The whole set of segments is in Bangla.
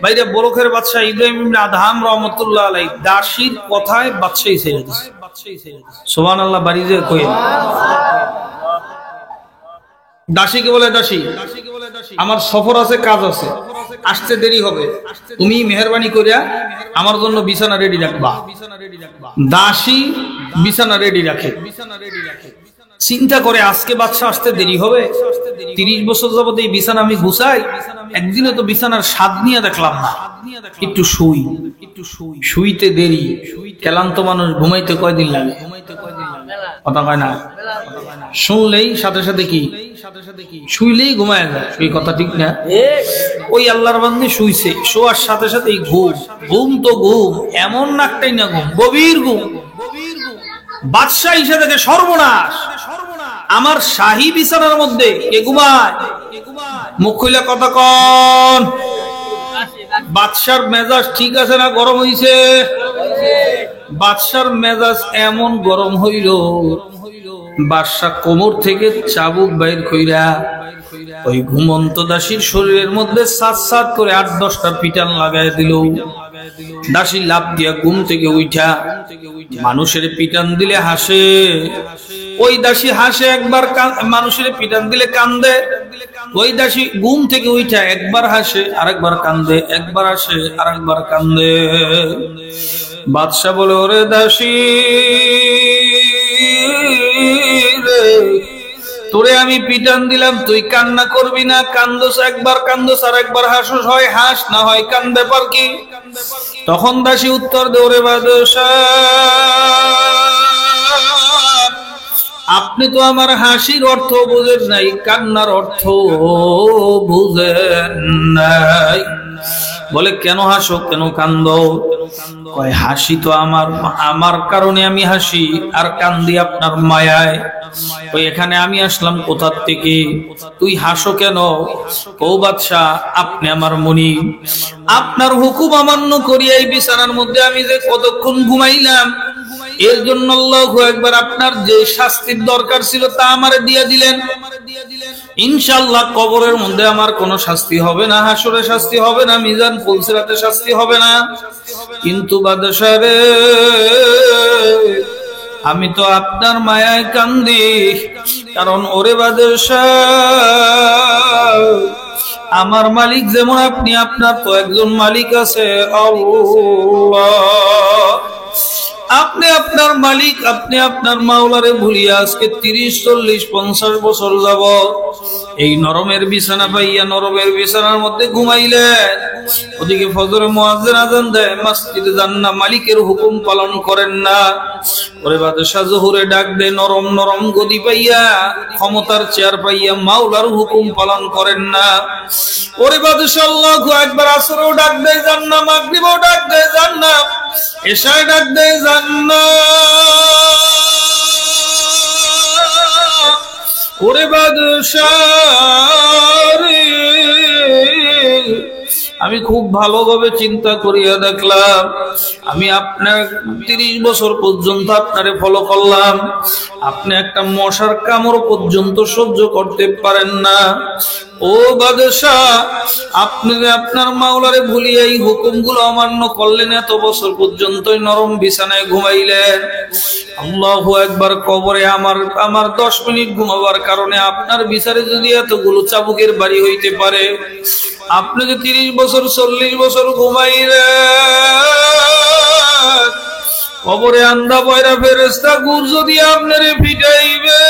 বাইরে বরখের বাদশাহ ইব্রাহিম ইবনে আদহাম রহমাতুল্লাহ আলাইহি দাসীর কথায় বাদশাহী ছেড়ে দিয়েছে। সুবহানাল্লাহ, বাড়িতে কই দাসীকে বলে, দাসী আমার সফর আছে, কাজ আছে, আসতে দেরি হবে, তুমি মেহেরবানি করিয়া আমার জন্য বিছানা রেডি রাখবা। দাসী বিছানা রেডি রাখে। চিন্তা করে আজকে বাদশা আসতে দেরি হবে, 30 বছর যাবত এই বিছানা আমি গুছাই, একদিনে তো বিছানার স্বাদ নিয়ে দেখলাম না, একটু শুইতে দেরি। ক্লান্ত মানুষ ঘুমাইতে কয়দিন লাগে? কথা কয় না, শুনলেই সাথে সাথে কি শুইলেই ঘুমায় যায়, এই কথা ঠিক না? ওই আল্লাহর বান্দে শুইছে, শোয়ার সাথে সাথেই ঘুম। ঘুম তো ঘুম, এমন নাকটাই না ঘুম, গভীর ঘুম। বাদশাহ হিসেবে দেখে সর্বনাশ, আমার শাহী বিছানার মধ্যে কে ঘুমায়? মুখ খুলে কথা কন। বাদশার মেজাজ ঠিক আছে না গরম হইছে? বাদশার মেজাজ এমন গরম হইল, বাদশাহ কোমর থেকে চাবুক বাইর কইরা ওই ঘুমন্ত দাসীর শরীরের মধ্যে সাত সাত করে 8-10টা পিটান লাগাই দিল। দাসী লাফ দিয়া ঘুম থেকে উঠা, মানুষের পিটান দিলে হাসে, ওই দাসী হাসে একবার, মানুষের পিটান দিলে কান্দে। ওই দাসী ঘুম থেকে উঠা একবার হাসে, আরেকবার কান্দে, একবার হাসে, আরেকবার কান্দে। বাদশাহ বলে, ওরে দাসী রে, তোরে আমি পিটান দিলাম, তুই কান্না করবি না, কান্দোস একবার, কান্দোস আর একবার হাসোস, হয় হাস না হয় কান, ব্যাপার কি? তখন দাসী উত্তর দে, ওরে বাদশাহ, আপনি তো আমার হাসির অর্থ বুঝেন নাই, কান্নার অর্থ বুঝেন নাই। বলে, কেন হাসো, কেন কান্দো? কয়, হাসি তো আমার কারণে আমি হাসি, আর কান্দি আপনার মায়ায়। ওই এখানে আমি আসলাম কোথার থেকে, তুই হাসো কেন? ও বাদশাহ, আপনি আমার মনি, আপনার হুকুম অমান্য করিয়া এই বিছানার মধ্যে আমি যে কতক্ষণ ঘুমাইলাম, এর জন্য আল্লাহু আকবার, আপনার যে শাস্তির দরকার ছিল তা আমারে দিয়ে দিলেন। ইনশাআল্লাহ কবরের মধ্যে আমার কোনো শাস্তি হবে না, হাসরে শাস্তি হবে না, মিজান ফুলসিরাতে শাস্তি হবে না। কিন্তু বাদশাহ রে, আমি তো আপনার মায়ায় কান্দি, কারণ ওরে বাদশাহ, আমার মালিক যেমন আপনি, আপনার তো একজন মালিক আছে, আল্লাহ। আপনি আপনার মালিক, আপনি আপনার মাওলারে ভুলিয়া আজকে 30, 40, 50 বছর যাব এই নরমের বিছানা পাইয়া নরমের বিছানার মধ্যে ঘুমাইলেন। ওদিকে ফজরে মুয়াজ্জিন আযান দেয়, মসজিদে যান না, মালিকের হুকুম পালন করেন না। ওরে বাদশাহ জোহরে ডাক দে, নরম নরম গদি পাইয়া, ক্ষমতার চেয়ার পাইয়া মাওলার হুকুম পালন করেন না। ওরে বাদশাহ আল্লাহু আকবার, আসরেও ডাক দেয় যান না, মাগরিবেও ডাক দেয় যান না, এশায় ডাক দেয় যান না। ওরে বাদশাহ রে, আমি খুব ভালোভাবে চিন্তা করিয়া দেখলাম, আমি আপনার 30 বছর পর্যন্ত আপনারে ফলো করলাম, আপনি একটা মশার কামড় পর্যন্ত সহ্য করতে পারেন না। ও বাদশাহ, আপনি আপনার মাওলারে ভুলিয়া এই হুকুমগুলো অমান্য করলেন, এত বছর পর্যন্তই নরম বিছানায় ঘুমাইলেন। আল্লাহু আকবার, কবরে আমার 10 মিনিট ঘুমাবার কারণে আপনার বিচারে যদি এতগুলো চাবুকের বাড়ি হইতে পারে, আপনি যে 30 বছর 40 বছর ঘুমাইলেন, কবরে আন্দা বয়রা ফেরেশতা গুর যদি আপনারে পিটাইবে,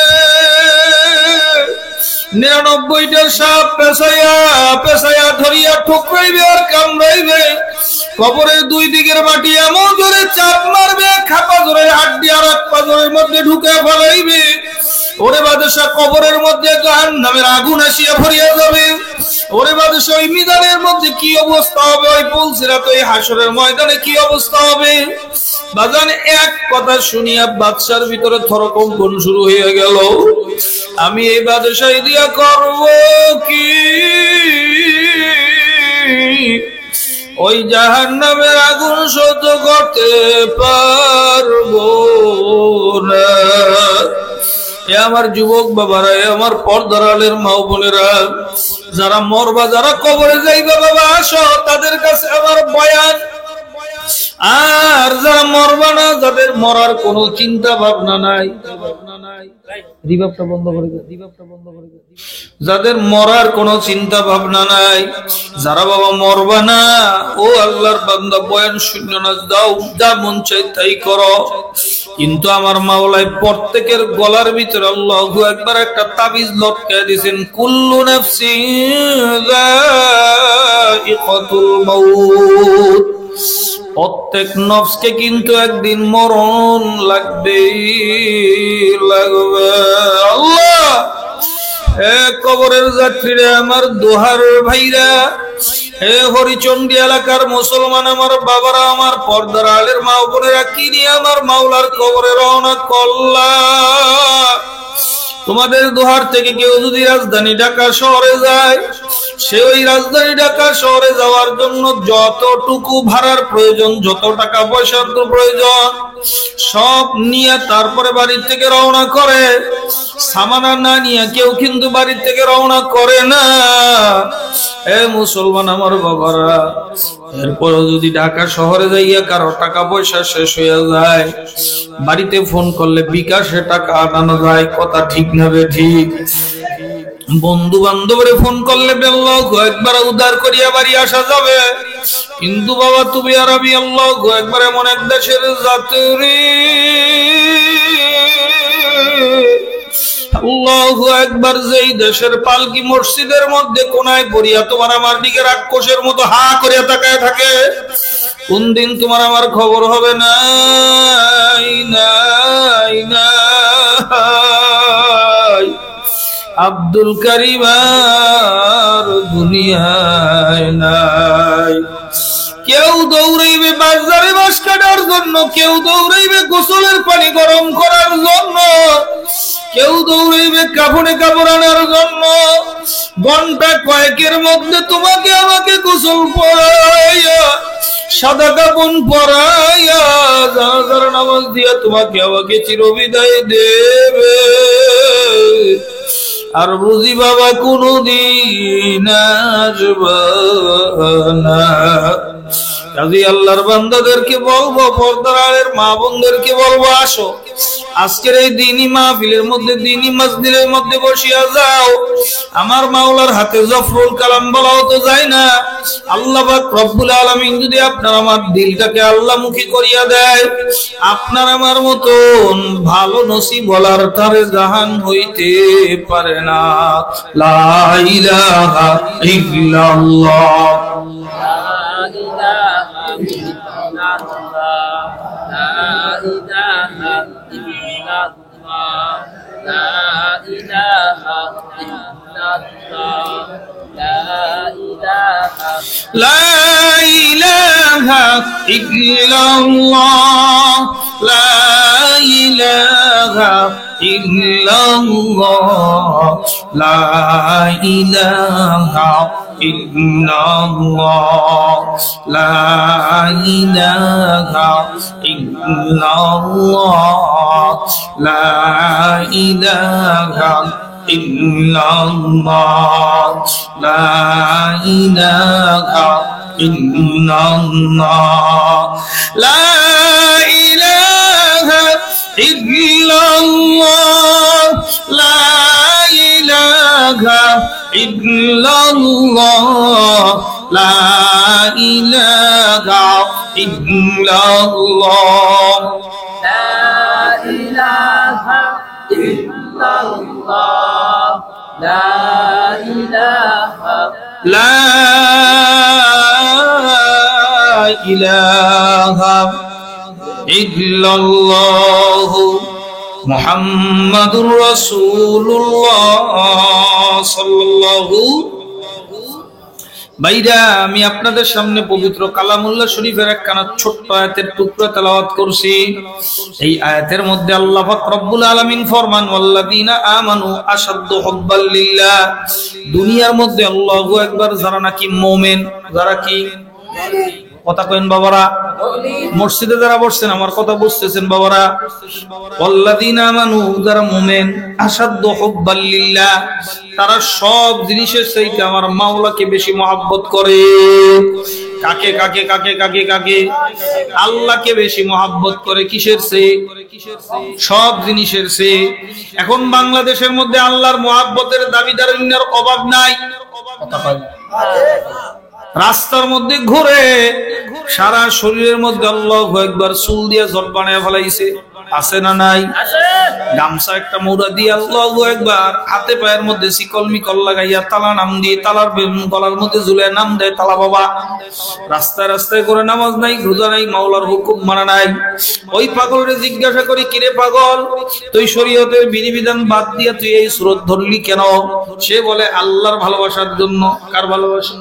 99টা সাপ পেছাইয়া ধরিয়া ঠুকরাইবে আর কামড়াইবে, কবরের 2 দিকের মাটি এমন জোরে চাপ মারবে, খাপা জোরে হাড্ডি আর এক পাজরের মধ্যে ঢুকে ফেলাইবে। ওরে বাদশাহ, কবরের মধ্যে জাহান্নামের আগুন আসিয়া ভরিয়া যাবে। ওরে বাদশাহ, ওই মিজানের মধ্যে কি অবস্থা হবে, ওই পুলসিরাত, ওই হাসরের ময়দানে কি অবস্থা হবে? বাজান, এক কথা শুনিয়া বাদশার ভিতরে থরকম্পন শুরু হয়ে গেল। আমি এই বাদশাহী দিয়া করব কি? ওই জাহান্নামের আগুন সহ্য করতে পারবো না। এ আমার যুবক বাবারা, এ আমার পর্দার আলের মা বোনেরা, যারা মরবা, যারা কবরে যাইবা বাবা আসো, তাদের কাছে আমার বয়ান। আর যারা মরবা না, যাদের মরার কোনো চিন্তা ভাবনা নাই, রিভাবটা বন্ধ করে দে, রিভাবটা বন্ধ করে দে। যাদের মরার কোনো চিন্তা ভাবনা নাই, যারা বাবা মরবা না, ও আল্লাহর বান্দা বয়ান শূন্য না, দাও যা মন চাই তাই করো। কিন্তু আমার মাওলাই প্রত্যেকের গলার ভিতরে আল্লাহু আকবার একটা তাবিজ লটকায় দিয়েছেন, কুল্লু নাফসিন যায়িকাতুল মাউত। প্রত্যেক নফসকে কিন্তু একদিন মরণ লাগবে। আল্লাহ, হে কবরের যাত্রীরা, আমার দোহার ভাইরা, হে হরিচন্ডী এলাকার মুসলমান আমার বাবারা, আমার পর্দার আলের মা বোনেরা, কি নিয়ে আমার মাওলার কবরে রওনা করলা? তোমাদের দোহার থেকে কেউ যদি রাজধানী ঢাকা শহরে যায়, সে ওই রাজধানী ঢাকা শহরে যাওয়ার জন্য যতটুকু ভাড়ার প্রয়োজন, যত টাকা পয়সার প্রয়োজন, সব নিয়ে তারপরে বাড়ির থেকে রওনা করে। সামানা না নিয়ে কেউ কিন্তু বাড়ির থেকে রওনা করে না। এ মুসলমান আমার বাবারা, এরপর যদি ঢাকা শহরে যাইয়া কারো টাকা পয়সা শেষ হয়ে যায়, বাড়িতে ফোন করলে বিকাশে টাকা আনানো যায়। কথা ঠিক না বে ঠিক? বন্ধু বান্ধবরে ফোন করলে আল্লাহু আকবার উদ্ধার করিয়া বাড়ি আসা যাবে। কিন্তু বাবা তুমি আর আমি আল্লাহু আকবার এমন এক দেশের যাত্রী, আল্লাহু আকবার, যেই দেশের পালকি মসজিদের মধ্যে কোনায় পড়িয়া তোমার আমার দিকে রাক্ষসের মতো হা করিয়া তাকায় থাকে। কোন দিন তোমার আমার খবর হবে না, নাই নাই। আব্দুল কারীম আর দুনিয়ায় নাই। কেউ দৌড়াইবে বাজারে বাস কাটার জন্য, কেউ দৌড়াইবে গোসলের পানি গরম করার জন্য, কেউ দৌড়াইবে কাপড়ে কাপড় আনার জন্য। ঘন্টা কয়েকের মধ্যে তোমাকে আমাকে গোসল পড়াইয়া, সাদা কাপড় পরাইয়া, জানাজার নামাজ দিয়া তোমাকে আমাকে চিরবিদায় দেবে। আর বুঝি বাবা কোনদিন আসবে না। কাজী আল্লাহর বান্দাদেরকে বলবো, পর্দার আলের মা বোনদেরকে বলবো, আসো আজকের এই দিনী মাহফিলের মধ্যে, দিনী মসজিদের মধ্যে বসিয়া যাও। আমার মাওলার হাতে জফরুল কালাম বলাও তো যায় না। আল্লাহ পাক রব্বুল আলামিন যদি আপনার আমার দিলটাকে আল্লাহমুখী করিয়া দেয়, আপনার আমার মতন ভালো নসিব বলার তারে জাহান হইতে পারে না। লা ইলাহা ইল্লাল্লাহ, لا إله إلا الله، لا إله إلا الله، لا إله إلا الله، لا إله إلا الله، لا إله إلا الله، لا إله إلا الله، لا إله إلا الله، لا إله إلا الله، لا إله إلا الله، لا إله إلا الله، لا إله لا إله إلا الله محمد رسول الله صلى الله। ভাইরা, আমি আপনাদের সামনে পবিত্র কালামুল্লাহ শরীফের একখানা ছোট্ট আয়াতের টুকরা তেলাওয়াত করছি। এই আয়াতের মধ্যে আল্লাহ পাক রব্বুল আলামিন ফরমান, ওয়াল্লাযীনা আমানু আশাদ্দু হুব্বাল লিল্লাহ। দুনিয়ার মধ্যে আল্লাহু আকবার যারা নাকি মুমিন, যারা কি কথা কইন বাবারা, মসজিদে যারা বসছেন আমার কথা বুঝতেছেন বাবারা, ওয়াল্লাযীনা আমানু, যারা মুমিন, আশাদ্দু হুব্বাল লিল্লাহ, তারা সব জিনিসের চাইতে আমার মাওলাকে বেশি মহব্বত করে। কাকে কাকে কাকে কাকে কাকে? আল্লাহকে বেশি মহব্বত করে। কিসের চেয়ে? সব জিনিসের চেয়ে। এখন বাংলাদেশের মধ্যে আল্লাহর মহব্বতের দাবিদারের অভাব নাই। রাস্তার মধ্যে ঘুরে সারা শরীরের মধ্যে আল্লাহু আকবার চুল দিয়ে জট বানায় ফেলাইছে, আছে না নাই? গামছা একটা মোড়া দিয়ে আল্লাহু আকবার, হাতে পায়ের মধ্যে শিকল মিকল লাগাইয়া তালা নাম দিয়ে তালার গলার মধ্যে ঝুলে নাম দেয় তালা বাবা। রাস্তায় রাস্তায় করে নামাজ নাই, রোজা নাই, মাওলার হুকুম মানা নাই। ওই পাগলরে জিজ্ঞাসা করি, কিরে পাগল, তুই শরীয়তের বিধিবিধান বাদ দিয়া তুই এই সুরত ধরলি কেন? সে বলে আল্লাহর ভালোবাসার জন্য। কার ভালোবাসা?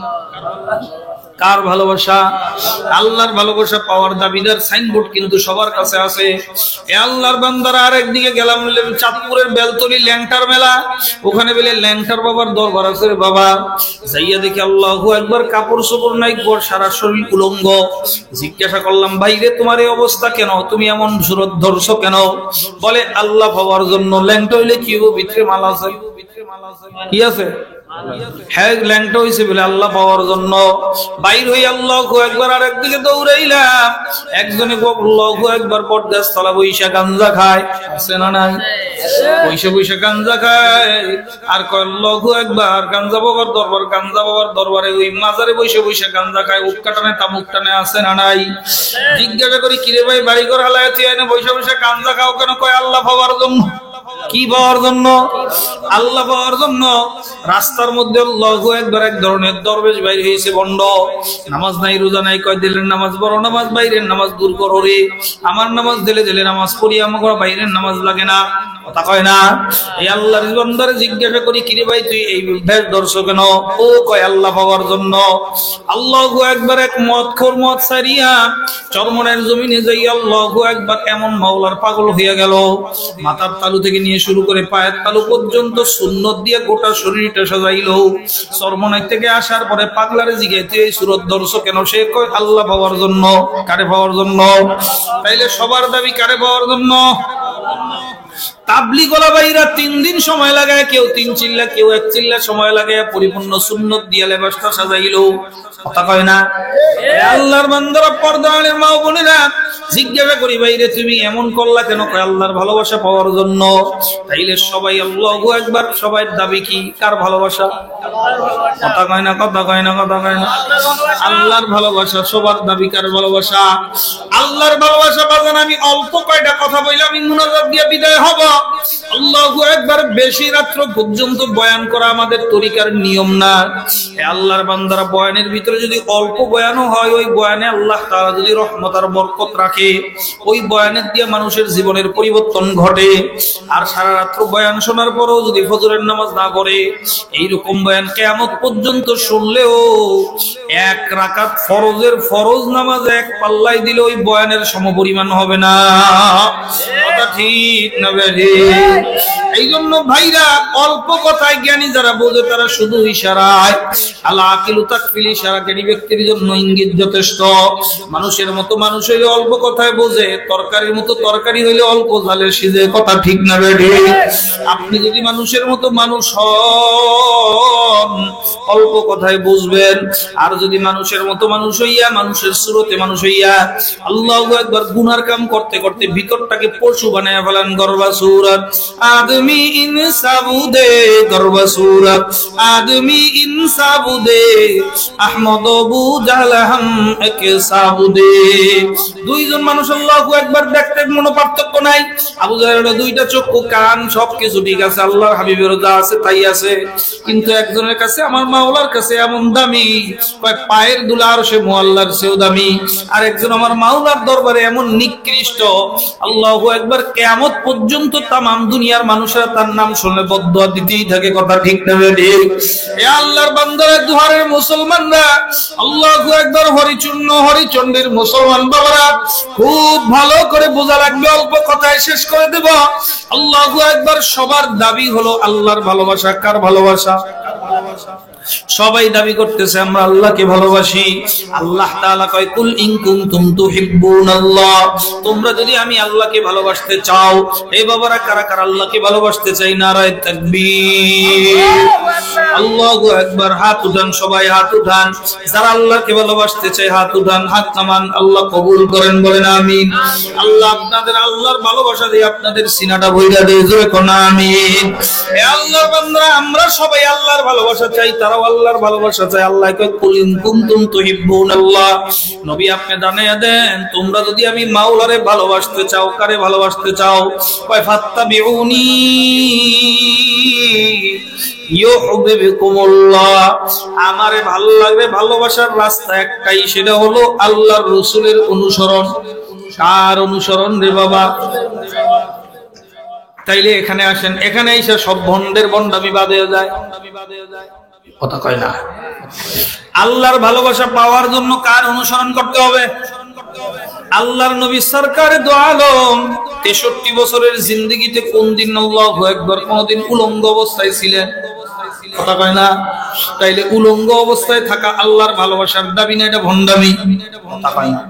কার ভালোবাসা? আল্লাহর ভালোবাসা পাওয়ার দাবিদার সাইনবোর্ড কিন্তু সবার কাছে আছে। এ আল্লাহর বান্দারা, আরেকদিকে গেলাম চাঁদপুরের বেলতলি ল্যাংটার মেলা, ওখানে বলে ল্যাংটার বাবার দরবার আছে রে বাবা। যাইয়া দেখি আল্লাহু আকবার, কাপড় চোপড় নাই, সারা শরীর উলঙ্গ। জিজ্ঞাসা করলাম, ভাই রে তোমার এই অবস্থা কেন? তুমি এমন সুরত ধরছো কেন? বলে আল্লাহ পাওয়ার জন্য। ল্যাংটা হইলে কি হবে? ভিতরে মাল আছে। কি আছে? হ্যাঁ, ল্যাংটা হইছে বলে আল্লাহ পাওয়ার জন্য। বাইর হই আল্লাহু আকবার, আর একদিকে দৌড়াইলাম। একজনে আল্লাহু আকবার পর্দার তলা বইসা গাঞ্জা খায়, আছে না নাই? বইসা বইসা গাঞ্জা খায় আর কয় আল্লাহু আকবার। গাঞ্জা বাবার দরবার, গাঞ্জা বাবার দরবারে ওই মাজারে বইসা বইসা গাঞ্জা খায়, উক্কাটানে তামুক টানে, আছে না নাই? জিজ্ঞাসা করি, কিরে ভাই বাড়ি ঘর হালায় তুই এনে বইসা বইসা গাঞ্জা খাও কেন? কয় আল্লাহ পাওয়ার জন্য। কি পাওয়ার জন্য? আল্লাহ পাওয়ার জন্য। রাস্তার মধ্যে আল্লাহু আকবার, এক ধরনের দরবেশ বাইরে হয়েছে ভণ্ড। নামাজ নাই, রোজা নাই, কয় দিলেন নামাজ, বড় নামাজ, বাইরের নামাজ দূর করো রে। আমার নামাজ দিলে দিলে নামাজ পড়ি, আমার বাইরের নামাজ লাগে না, কথা কয় না। এই আল্লাহর বান্দারে জিজ্ঞাসা করি, কিরে ভাই তুই এই বেশ ধরছো কেন? ও কয় আল্লাহ পাওয়ার জন্য। আল্লাহু আকবার, এক মদ খোর, মদ সারিয়া চরমনের জমিনে যাই আল্লাহু আকবার এমন মাওলার পাগল হইয়া গেল। মাথার তালু থেকে নিয়ে শুরু করে পায়ের তালু পর্যন্ত সুন্নত দিয়ে গোটা শরীরটা সাজাইলো। চরমনের থেকে আসার পরে পাগলারে জিজ্ঞাসা, তুই এই সুরত ধরছো কেন? সে কয় আল্লাহ পাওয়ার জন্য। কারে পাওয়ার জন্য? তাইলে সবার দাবি কারে পাওয়ার জন্য? তাবলিগ ওয়ালা ভাইরা 3 দিন সময় লাগায়, কেউ 3 চিল্লা, কেউ 1 চিল্লা সময় লাগায় পরিপূর্ণ সুন্নত দিয়ে লেবাসটা সাজাইলো, কথা কয় না? আল্লাহর বান্দারা, পর্দার মা ও বোনেরা, জিজ্ঞাসা করি, ভাইরে তুমি এমন করলা কেন? কয় আল্লাহর ভালোবাসা পাওয়ার জন্য। তাইলে সবাই আল্লাহু আকবার, সবার দাবি কি? কার ভালোবাসা? কথা কয় না, কথা কয় না, কথা কয় না। আল্লাহর ভালোবাসা, সবার দাবি কার ভালোবাসা? আল্লাহর ভালোবাসা। বাজান, আমি অল্প কয়টা কথা বললাম, আমি মুনাজাত দিয়ে বিদায় হব। আল্লাহু আকবার, বেশি রাত্র পর্যন্ত বয়ান করা আমাদের তরিকার নিয়ম না। আল্লাহর বান্দারা, বয়ানের ভিতরে যদি অল্প বয়ানও হয়, ওই বয়ানে আল্লাহ তাআলা যদি রহমত আর বরকত রাখে, ওই বয়ানের দিয়ে মানুষের জীবনের পরিবর্তন ঘটে। আর সারা রাত্র বয়ান শোনার পরেও যদি ফজরের নামাজ না পড়ে, এইরকম বয়ান কিয়ামত পর্যন্ত শুনলেও 1 রাকাত ফরজের ফরজ নামাজ এক পাল্লায় দিলে ওই বয়ানের সমপরিমাণ হবে না। কথা ঠিক না বেঠি? এই জন্য ভাইরা, অল্প কথায় জ্ঞানী যারা বোঝে তারা শুধু ইশারায়, আলা আকিলু তাকফিল, ইশারা জ্ঞানী ব্যক্তির জন্য ইঙ্গিত যথেষ্ট। মানুষের মতো মানুষ হইলে অল্প কথায় বোঝে, তরকারির মতো তরকারি হইলে অল্প জালে সিজে, কথা ঠিক না বেঠি? আপনি যদি মানুষের মতো মানুষ হন, অল্প কথায় বুঝবেন। আর যদি মানুষের মতো মানুষ হইয়া, মানুষের সুরতে মানুষ হইয়া আল্লাহু আকবার গুনার কাম করতে করতে ভিতরটাকে পশু বানায়া ফেলান, গর্বা সুরত আদমি ইনসাবুদে, গর্বা সুরত আদমি ইনসাবুদে, আহমদ আবু জাহল হাম এক সাবুদে। দুইজন মানুষ আল্লাহু আকবার দেখতে কোনো পার্থক্য নাই। আবু জাহলের 2টা চক্ষু, কান, সবকিছু ঠিক আছে, আল্লাহর হাবিবের যা আছে তাই আছে। কিন্তু একজনের কাছে, আমার মাওলার কাছে এমন দামি, পায়ের দুলা আরশে মুআল্লার চেয়েও দামি। আর একজন আমার মাওলার দরবারে এমন নিকৃষ্ট, আল্লাহু আকবার, কিয়ামত পর্যন্ত তামাম দুনিয়ার মানুষরা তার নাম শুনলে বদদুয়া দিতেই থাকে, কথা ঠিক না বেঠি? এ আল্লাহর বান্দারা, দুহারের মুসলমানরা, আল্লাহু আকবার, হরিচূর্ণ হরিচণ্ডীর মুসলমান বাবারা, খুব ভালো করে বোঝা লাগবে, অল্প কথায় শেষ করে দেব। আল্লাহু আকবার, সবার দাবি হলো আল্লাহর ভালোবাসা। কার ভালোবাসা? সবাই দাবি করতেছে আমরা আল্লাহকে ভালোবাসি। আল্লাহ তাআলা কয় কুল ইন কুনতুম তুহিব্বুনাল্লাহ, তোমরা যদি আমি আল্লাহকে ভালোবাসতে চাও, এই বাবারা কারা কারা আল্লাহকে ভালোবাসতে চাই? নারায়ে তাকবীর, আল্লাহু আকবার। হাত উঠান, সবাই হাত উঠান। যারা আল্লাহকে ভালোবাসতে চায় হাত উঠান, হাত নামান। আল্লাহ কবুল করেন, বলেন আমিন। আল্লাহ আপনাদের আল্লাহর ভালোবাসা দিয়ে আপনাদের সিনাটা ভইরা দিয়ে জোরে কোন আমিন। হে আল্লাহর বান্দারা, আমরা সবাই আল্লাহর ভালোবাসা চাই, তারাও আল্লাহর ভালোবাসা চাই। আল্লাহ কয় কুল ইন কুনতুম তুহিব্বুনাল্লাহ, নবী আপনি জানিয়ে দেন তোমরা যদি আমি মাওলারে ভালোবাসতে চাও, কারে ভালোবাসতে চাও? কয় ফাত্তাবিউনি ইউহিব্বুকুমুল্লাহ, আমারে ভালো লাগবে। ভালোবাসার রাস্তা একটাই, সেটা হলো আল্লাহর রাসূলের অনুসরণ। কার অনুসরণ রে বাবা? তাইলে এখানে আসেন, এখানে এসে সব ভন্ডের ভন্ডামি বাদ হয়ে যায়। কথা কয় না। আল্লাহর ভালোবাসা পাওয়ার জন্য কার অনুসরণ করতে হবে? আল্লাহর নবী সরকারে দো আলম 63 বছরের জিন্দেগিতে কোন দিন আল্লাহু আকবার কোনদিন উলঙ্গ অবস্থায় ছিলেন? কথা কয় না। তাইলে উলঙ্গ অবস্থায় থাকা আল্লাহর ভালোবাসার দাবি না, এটা ভন্ডামি। কথা কয় না।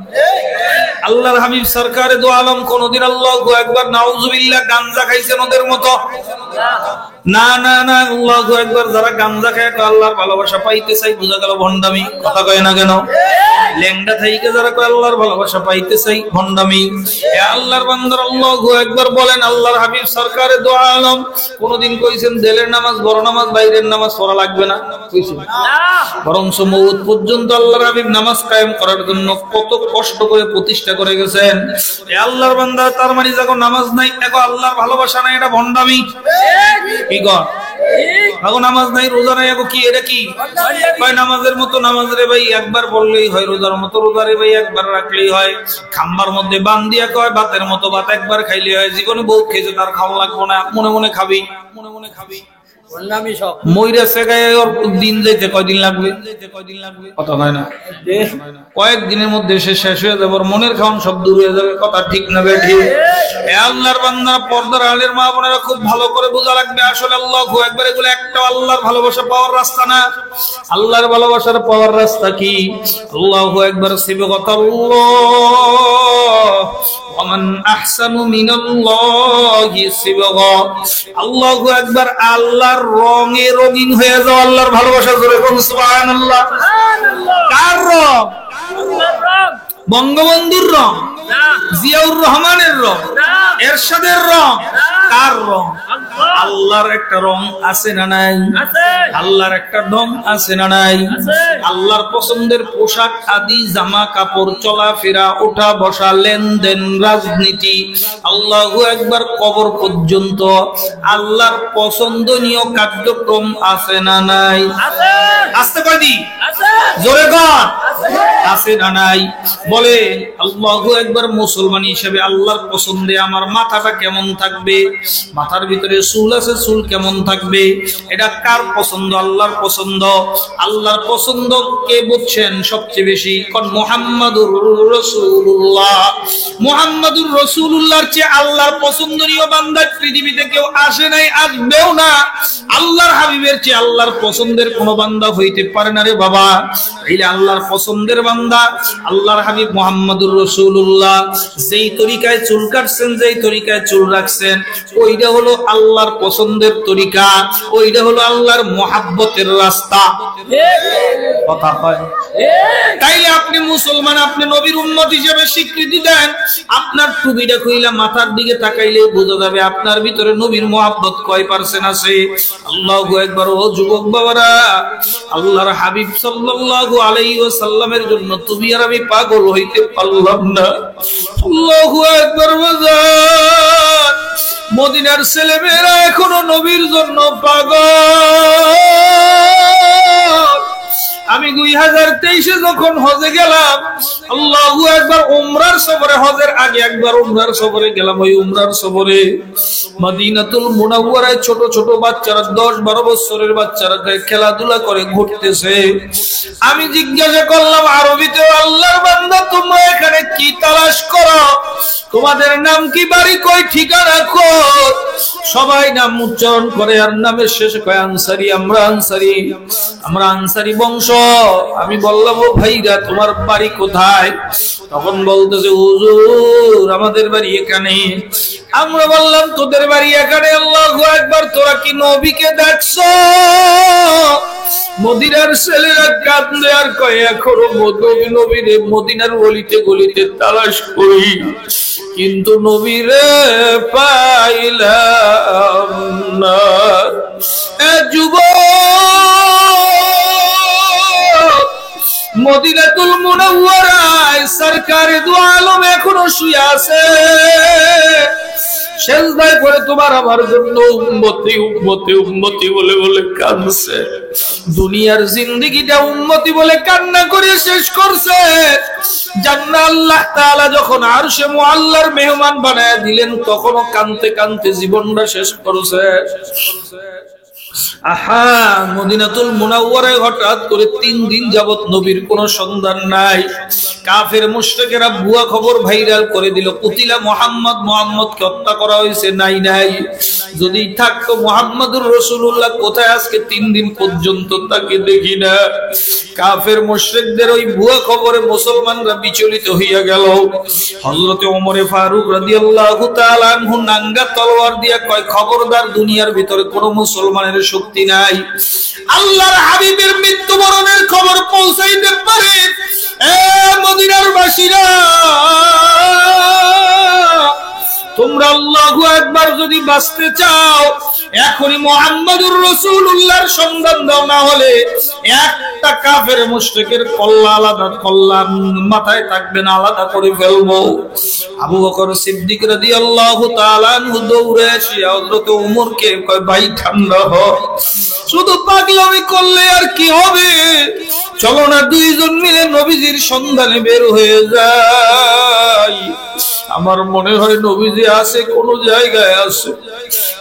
আল্লাহর হাবিব সরকারে দো আলম কোনদিন আল্লাহু আকবার নাউজুবিল্লাহ গাঞ্জা খাইছেন ওদের মতো? না না না, আল্লাহু আকবার। যারা গাঞ্জা খায় আল্লাহর ভালোবাসা পাইতে চাই, বুঝা গেল ভন্ডামি। কথা কয় না কেন? লেংডা থাইকে যারা আল্লাহর ভালোবাসা পাইতে চাই, ভন্ডামি। এ আল্লাহর বান্দার আল্লাহু আকবার বলেন। আল্লাহর হাবিব সরকারে দো আলম কোনদিন কইছেন দেলের নামাজ, বড় নামাজ, বাইরের নামাজ পড়া লাগবে না? কইছেন না। বরঞ্চ মওত পর্যন্ত আল্লাহর হাবিব নামাজ কায়েম করার জন্য কত কষ্ট করে প্রতিষ্ঠা করে গেছেন। এ আল্লাহর বান্দা, তার মানে যখন নামাজ নাই, এখন আল্লাহর ভালোবাসা নাই, এটা ভন্ডামি। কি কর? এখন নামাজ নাই, রোজা নাই, এখন কি? এটা কি? ভাই নামাজের মতো নামাজ রে ভাই একবার বললেই হয়, রোজার মতো রোজা রে ভাই একবার রাখলেই হয়। খাম্বার মধ্যে বান দিয়া কয় ভাতের মতো ভাত একবার খাইলে হয়। জীবনে বহুত খেয়েছে, তার খাওয়া লাগবো না, মনে মনে খাবি, মনে মনে খাবি। ময়রা সেগায় ওর দিন যাইতে কয়দিন লাগবে? কথা হয় না। কয়েকদিনের মধ্যে সে শেষ হয়ে যাবে, মনের খাওয়ান সব দূর হয়ে যাবে। কথা ঠিক না বেঠি? আল্লাহর বান্দা, পর্দার আলের মা বোনেরা খুব ভালো করে বোঝা লাগবে। আসলে আল্লাহু আকবার এগুলো একটা আল্লাহর ভালোবাসা পাওয়ার রাস্তা না। আল্লাহর ভালোবাসার পাওয়ার রাস্তা কি? আল্লাহু আকবার সিবগাতাল্লাহ ওয়ামান আহসানু মিনাল্লাহি সিবগা। আল্লাহু আকবার, আল্লাহর রঙে রঙিন হয়ে যাও আল্লাহর ভালোবাসা। জোরে বলুন সুবহানাল্লাহ। কার রং? বঙ্গবন্ধুর রং? জিয়াউর রহমানের রং? এরশাদের রং? কার রং? আল্লাহর একটা রং আছে না নাই? আল্লাহর একটা ঢং আছে না নাই? আল্লাহর পছন্দের পোশাক আদি, জামা কাপড়, চলাফেরা, ওঠা বসা, লেনদেন, রাজনীতি, আল্লাহু আকবার কবর পর্যন্ত আল্লাহর পছন্দনীয় কার্যক্রম আছে না নাই? আসতে কয়দি? জোরে কর। আছে না নাই? বলে আল্লাহু আকবার। মুসলমান হিসেবে আল্লাহর পছন্দে আমার মাথাটা কেমন থাকবে? মাথার ভিতরে চুল আছে, চুল কেমন থাকবে? এটা কার পছন্দ? আল্লাহর পছন্দ। আল্লাহর পছন্দ কে বুঝছেন সবচেয়ে বেশি? কোন? মুহাম্মাদুর রাসূলুল্লাহ। মুহাম্মাদুর রাসূলুল্লাহর চেয়ে আল্লাহর পছন্দনীয় বান্দা পৃথিবীতে কেউ আসে নাই, আসবেও না। আল্লাহর হাবিবের চেয়ে আল্লাহর পছন্দের কোন বান্দা হইতে পারে না রে বাবা। এইটা আল্লাহর পছন্দের বান্দা আল্লাহর হাবিব মুহাম্মাদুর রাসূলুল্লাহ। যেই তরিকায় চুল কাটছেন, যেই তরিকায় চুল রাখছেন, ওইটা হলো আল্লাহর পছন্দের তরিকা, ওইটা হলো আল্লাহর মহাব্বতের রাস্তা। কথা হয়। তাইলে আপনি মুসলমান, আপনি নবীর উম্মত হিসেবে স্বীকৃতি দেন। আপনার টুপিটা খুইলা মাথার দিকে তাকাইলে বোঝা যাবে আপনার ভিতরে নবীর মহাব্বত কয় পার্সেন্ট আছে। আল্লাহু আকবার। ও যুবক বাবারা, আল্লাহর হাবিব সাল্লাল্লাহু আলাইহি ওয়াসাল্লামের জন্য তুমি আর আমি পাগল হইতে পারলাম না। আল্লাহু আকবার। বাজার মদিনার ছেলেমেয়েরা এখনো নবীর জন্য পাগল। আমি 2023-এ যখন হজে গেলাম, আল্লাহু আকবার, উমরার সফরে, হজের আগে একবার উমরার সফরে গেলাম। ওই উমরার সফরে মদিনাতুল মুনাওয়ারায় ছোট ছোট বাচ্চারা, 10-12 বছরের বাচ্চারা খেলাধুলা করে ঘুরতেছে। আমি জিজ্ঞাসা করলাম আরবিতে, আল্লাহর বান্দা তোমরা এখানে কি তালাশ করো? তোমাদের নাম কি, বাড়ি কই, ঠিকানা কই? সবাই নাম উচ্চারণ করে আর নামের শেষে কয় আনসারি, আমরা আনসারি, আমরা আনসারি বংশ। আমি বললাম ও ভাইরা তোমার বাড়ি কোথায়? তখন বলতেছে হুজুর আমাদের বাড়ি এখানে। আমরা বললাম তোদের বাড়ি এখানে, আল্লাহু আকবার, তোরা কি নবীকে দেখছো? মদিনার ছেলেরা কাঁদলে আর কয় এখনো নবীরে মদিনার গলিতে গলিতে তালাশ করি, কিন্তু নবীরে পাইলাম না। যুবক, মদিনাতুল মুনাওয়ারায় সরকারে দু আলম এখনো শুয়ে আছে, সেজদায় পড়ে তোমার আমার জন্য উম্মতি উম্মতি উম্মতি বলে বলে কাঁদছে। দুনিয়ার জিন্দেগিটা উম্মতি বলে কান্না করে শেষ করছে। জান্নাত আল্লাহ তাআলা যখন আরশে মুআল্লার মেহমান বানায় দিলেন, তখনও কাঁদতে কাঁদতে জীবনটা শেষ করছে। আহা, মদিনাতুল মুনাওয়ারায় হঠাৎ করে 3 দিন যাবত নবীর কোনো সন্ধান নাই। কাফের মুশরিকেরা ভুয়া খবর ভাইরাল করে দিল, কুতিলা মুহাম্মদ, মুহাম্মদকে হত্যা করা হয়েছে। নাই নাই, যদি থাকতো মুহাম্মদুর রাসূলুল্লাহ কোথায়? আজকে 3 দিন পর্যন্ত তাকে দেখি না। কাফের মুশরিকদের ওই ভুয়া খবরে মুসলমানরা বিচলিত হইয়া গেল। হযরতে ওমরে ফারুক রাদিয়াল্লাহু তাআলা আনহু নাঙ্গা তলোয়ার দিয়া কয়, খবরদার, দুনিয়ার ভিতরে কোনো মুসলমানের শক্তি নাই আল্লাহর হাবিবের মৃত্যুবরণের খবর পৌঁছাইতে পারে। এ মদিনার বাসীরা, তোমরা আল্লাহু আকবার যদি বাঁচতে চাও, এখনই মুহাম্মদুর রাসূলুল্লাহর সন্ধান দাও, না হলে একটা কাফের মুশরিকের কল্লা আলাদা, কল্লা মাথায় থাকবে না, আলাদা করে ফেলবো। আবু বকর সিদ্দিক রাদিয়াল্লাহু তাআলা আনহু দৌড়ে এসে হযরত ওমরকে কয়, ভাই ঠান্ডা হ, শুধু পাগলামি করলে আর কি হবে? চলো না দুইজন মিলে নবীজির সন্ধানে বের হয়ে যাই। আমার মনে হয় নবীজি আছে কোন জায়গায় আছে।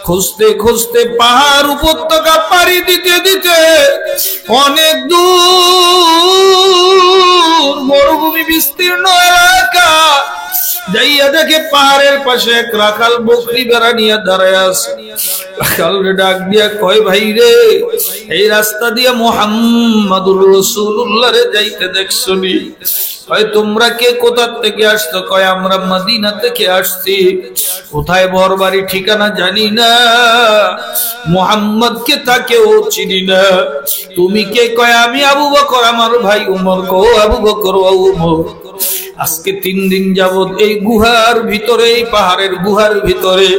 খুঁজতে খুঁজতে পাহাড় উপত্যকা পাড়ি দিতে দিতে অনেক দূর মরুভূমি বিস্তীর্ণ এলাকা যাইয়া দেখে পাহাড়ের পাশে এক রাখাল বকরি বেড়া নিয়ে দাঁড়ায় আছে। রাখাল ডাক দিয়া কয়, ভাই রে, এই রাস্তা দিয়ে মুহাম্মদুর রাসূলুল্লাহ রে যাইতে দেখছনি? কয়, তোমরা কে, কোথা থেকে আসছো? কয়, আমরা মদিনা থেকে আসছি। কোথায় ঘর বাড়ি ঠিকানা জানি না, মুহাম্মদকে তাকেও চিনি না। তুমি কে? কয়, আমি আবু বকর, আমার ভাই উমর। কো আবু বকর ও উমর, আজকে 3 দিন যাবত এই গুহার ভিতরে, এই পাহাড়ের গুহার ভিতরে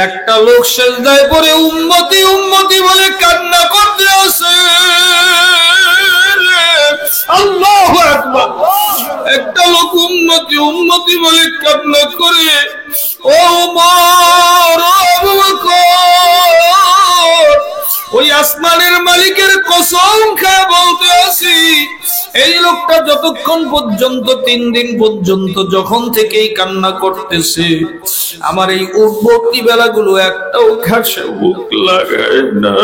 একটা লোক সেজদায় পড়ে উম্মতি উম্মতি বলে কান্না করতে আছে। আল্লাহু আকবার! একটা লোক উম্মতি উম্মতি বলে কান্না করে। ও ওমর, ও আবু বকর, ওই আসমানের মালিকের কসম খেয়ে বলতে আছি, এই লোকটা যতক্ষণ পর্যন্ত 3 দিন পর্যন্ত যখন থেকেই কান্না করতেছে, আমার এই উঠবর্তী বেলাগুলো একটাও ঘাসে বুক লাগায় না,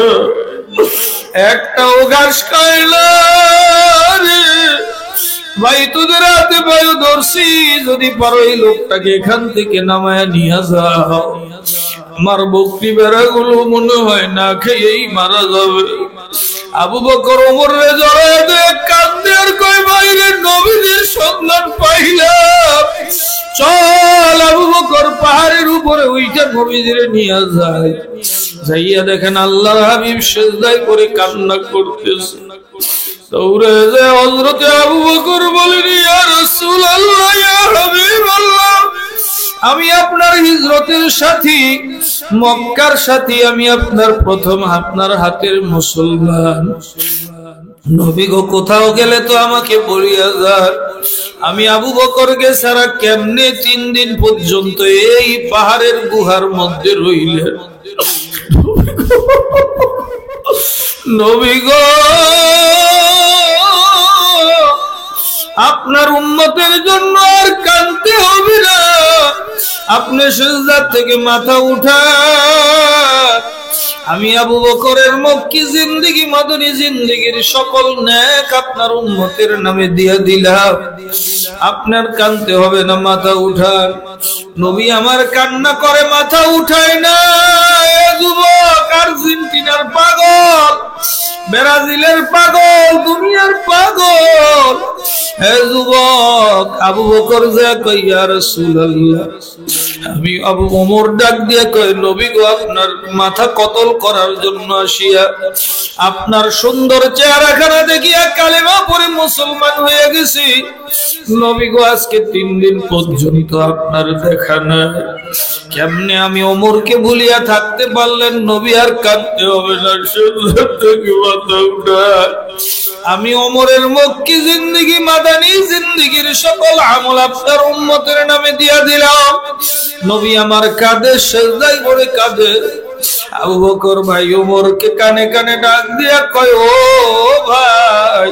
একটাও ঘাস খায় না রে ভাই। তোদের হাতে বায়ু ধরছি, যদি পারো এই লোকটাকে এখান থেকে নামায় নিয়ে যাও। আমার বকরি বেড়াগুলো মনে হয় না খেয়েই মারা যাবে। আবু বকর ওমরে জড়ায় দেয়, কাঁদতে আর কয়, বাইরে নবীদের সন্ধান পাইলাম, চল। আবু বকর পাহাড়ের উপরে উইঠা নবীদের নিয়ে যায়। যাইয়া দেখেন আল্লাহর হাবিব সেজদায় করে কান্না করতেছে। দৌড়ে যায় হযরতে আবু বকর বলেন, ইয়া রাসূলুল্লাহ, ইয়া হাবিবাল্লাহ, আমি আপনার হিজরতের সাথী, মক্কার সাথী, আমি আপনার প্রথম আপনার হাতের মুসলমান। নবী গো, কোথাও গেলে তো আমাকে বলিয়া যান। আমি আবু বকরকে ছাড়া কেমনে 3 দিন পর্যন্ত এই পাহাড়ের গুহার মধ্যে রইলেন? নবী গো, আপনার উম্মতের জন্য আর কাঁদতে হবে না, আপনি সিজদা থেকে মাথা উঠান। আমি আবু বকরের মক্কি জিন্দেগি, মাদনী জিন্দেগির সকল নেক আপনার উম্মতের নামে দিয়ে দিলাম, আপনার কাঁদতে হবে না, মাথা উঠান। নবী আমার কান্না করে মাথা উঠায় না। আর্জেন্টিনার পাগল, ব্রাজিলের পাগল, দুনিয়ার পাগল। হে যুবক, আবু বকর যা কই, ইয়া রাসূলুল্লাহ, আমি আবু ওমর ডাক দিয়ে কই, নবী গো, আপনার মাথা কতল করার জন্য আসিয়া আপনার সুন্দর চেহারাখানা দেখিয়া কালেমা পড়ে মুসলমান হয়ে গেছি। নবী গো, আজকে 3 দিন পর্যন্ত আপনার দেখা নাই। কেমনে আমি ওমরকে ভুলিয়া থাকতে পারলেন? নবী আর কাঁদতে হবে না, সুন্দর থেকে মাথা উঠায়। আমি ওমরের মক্কি জিন্দেগি, মাদানী জিন্দেগির সকল আমল আপনার উম্মতের নামে দিয়া দিলাম। নবী আমার কাঁদে, সেজদায় পড়ে কাঁদে। আবু বকর ভাই ওমরকে কানে কানে ডাক দিয়া কয়, ও ভাই,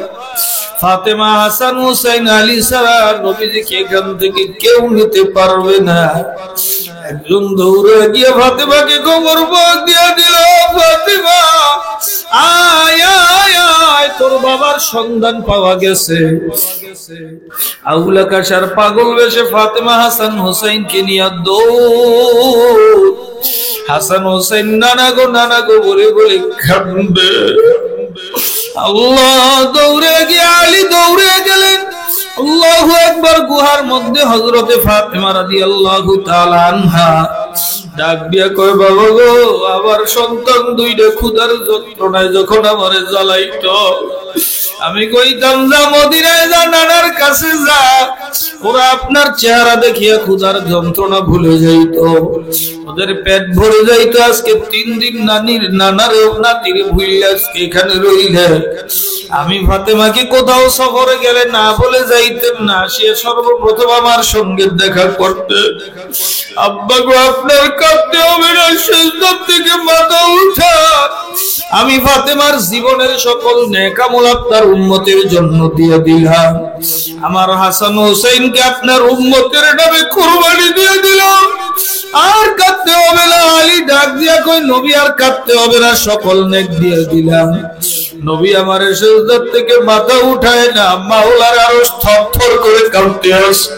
ফাতেমা, হাসান, হুসাইন, আলী ছাড়া নবীজিকে এখান থেকে কেউ নিতে পারবে না। একজন দৌড়ে গিয়ে ফাতেমাকে খবর দিয়া দিল, ফাতেমা, আয় আয় আয়, তোর বাবার সন্ধান পাওয়া গেছে। আউলা কাশার পাগল বেশে ফাতেমা হাসান হুসাইনকে নিয়ে দৌড়। হাসান হুসাইন নানা গো বলে বলে কাঁদবে। আল্লাহ দৌড়ে গিয়ে আলী দৌড়ে গেলেন। আল্লাহু আকবার। গুহার মধ্যে হযরতে ফাতেমা রাদিয়াল্লাহু তাআলা আনহা ডাক দিয়া কয়, বাবা গো, আবার সন্তান দুইটা ক্ষুধার যন্ত্রণায় যখন আমারে জ্বালাইতো, আমি কইতাম যা মদিনায় যা, নানার কাছে যা, ওরা আপনার চেহারা দেখিয়া ক্ষুধার যন্ত্রণা ভুলে যাইতো, ওদের পেট ভরে যাইতো। আজকে 3 দিন নানার নাতির ভুলে আজকে এখানে রইলে। আমি ফাতেমাকে কোথাও সফরে গেলে না বলে যাইতেন না, সে সর্বপ্রথম আমার সঙ্গে দেখা করতে। আব্বা গো, আপনার কাঁদতে হবে না, সেজদা থেকে মাথা উঠা। আমি ফাতেমার জীবনের সকল নেক আমল আপনার উম্মতের জন্য দিয়ে দিলাম। আমার হাসান হোসেনকে আপনার উম্মতের নামে কুরবানি দিয়ে দিলাম। আর কাঁদতে হবে না। আলী ডাক দিয়া কই, নবী আর কাঁদতে হবে না, সকল নেক দিয়ে দিলাম। নবী আমার সেজদা থেকে মাথা উঠায় না, মাওলার আরো থরথর করে কাঁদতে আসে।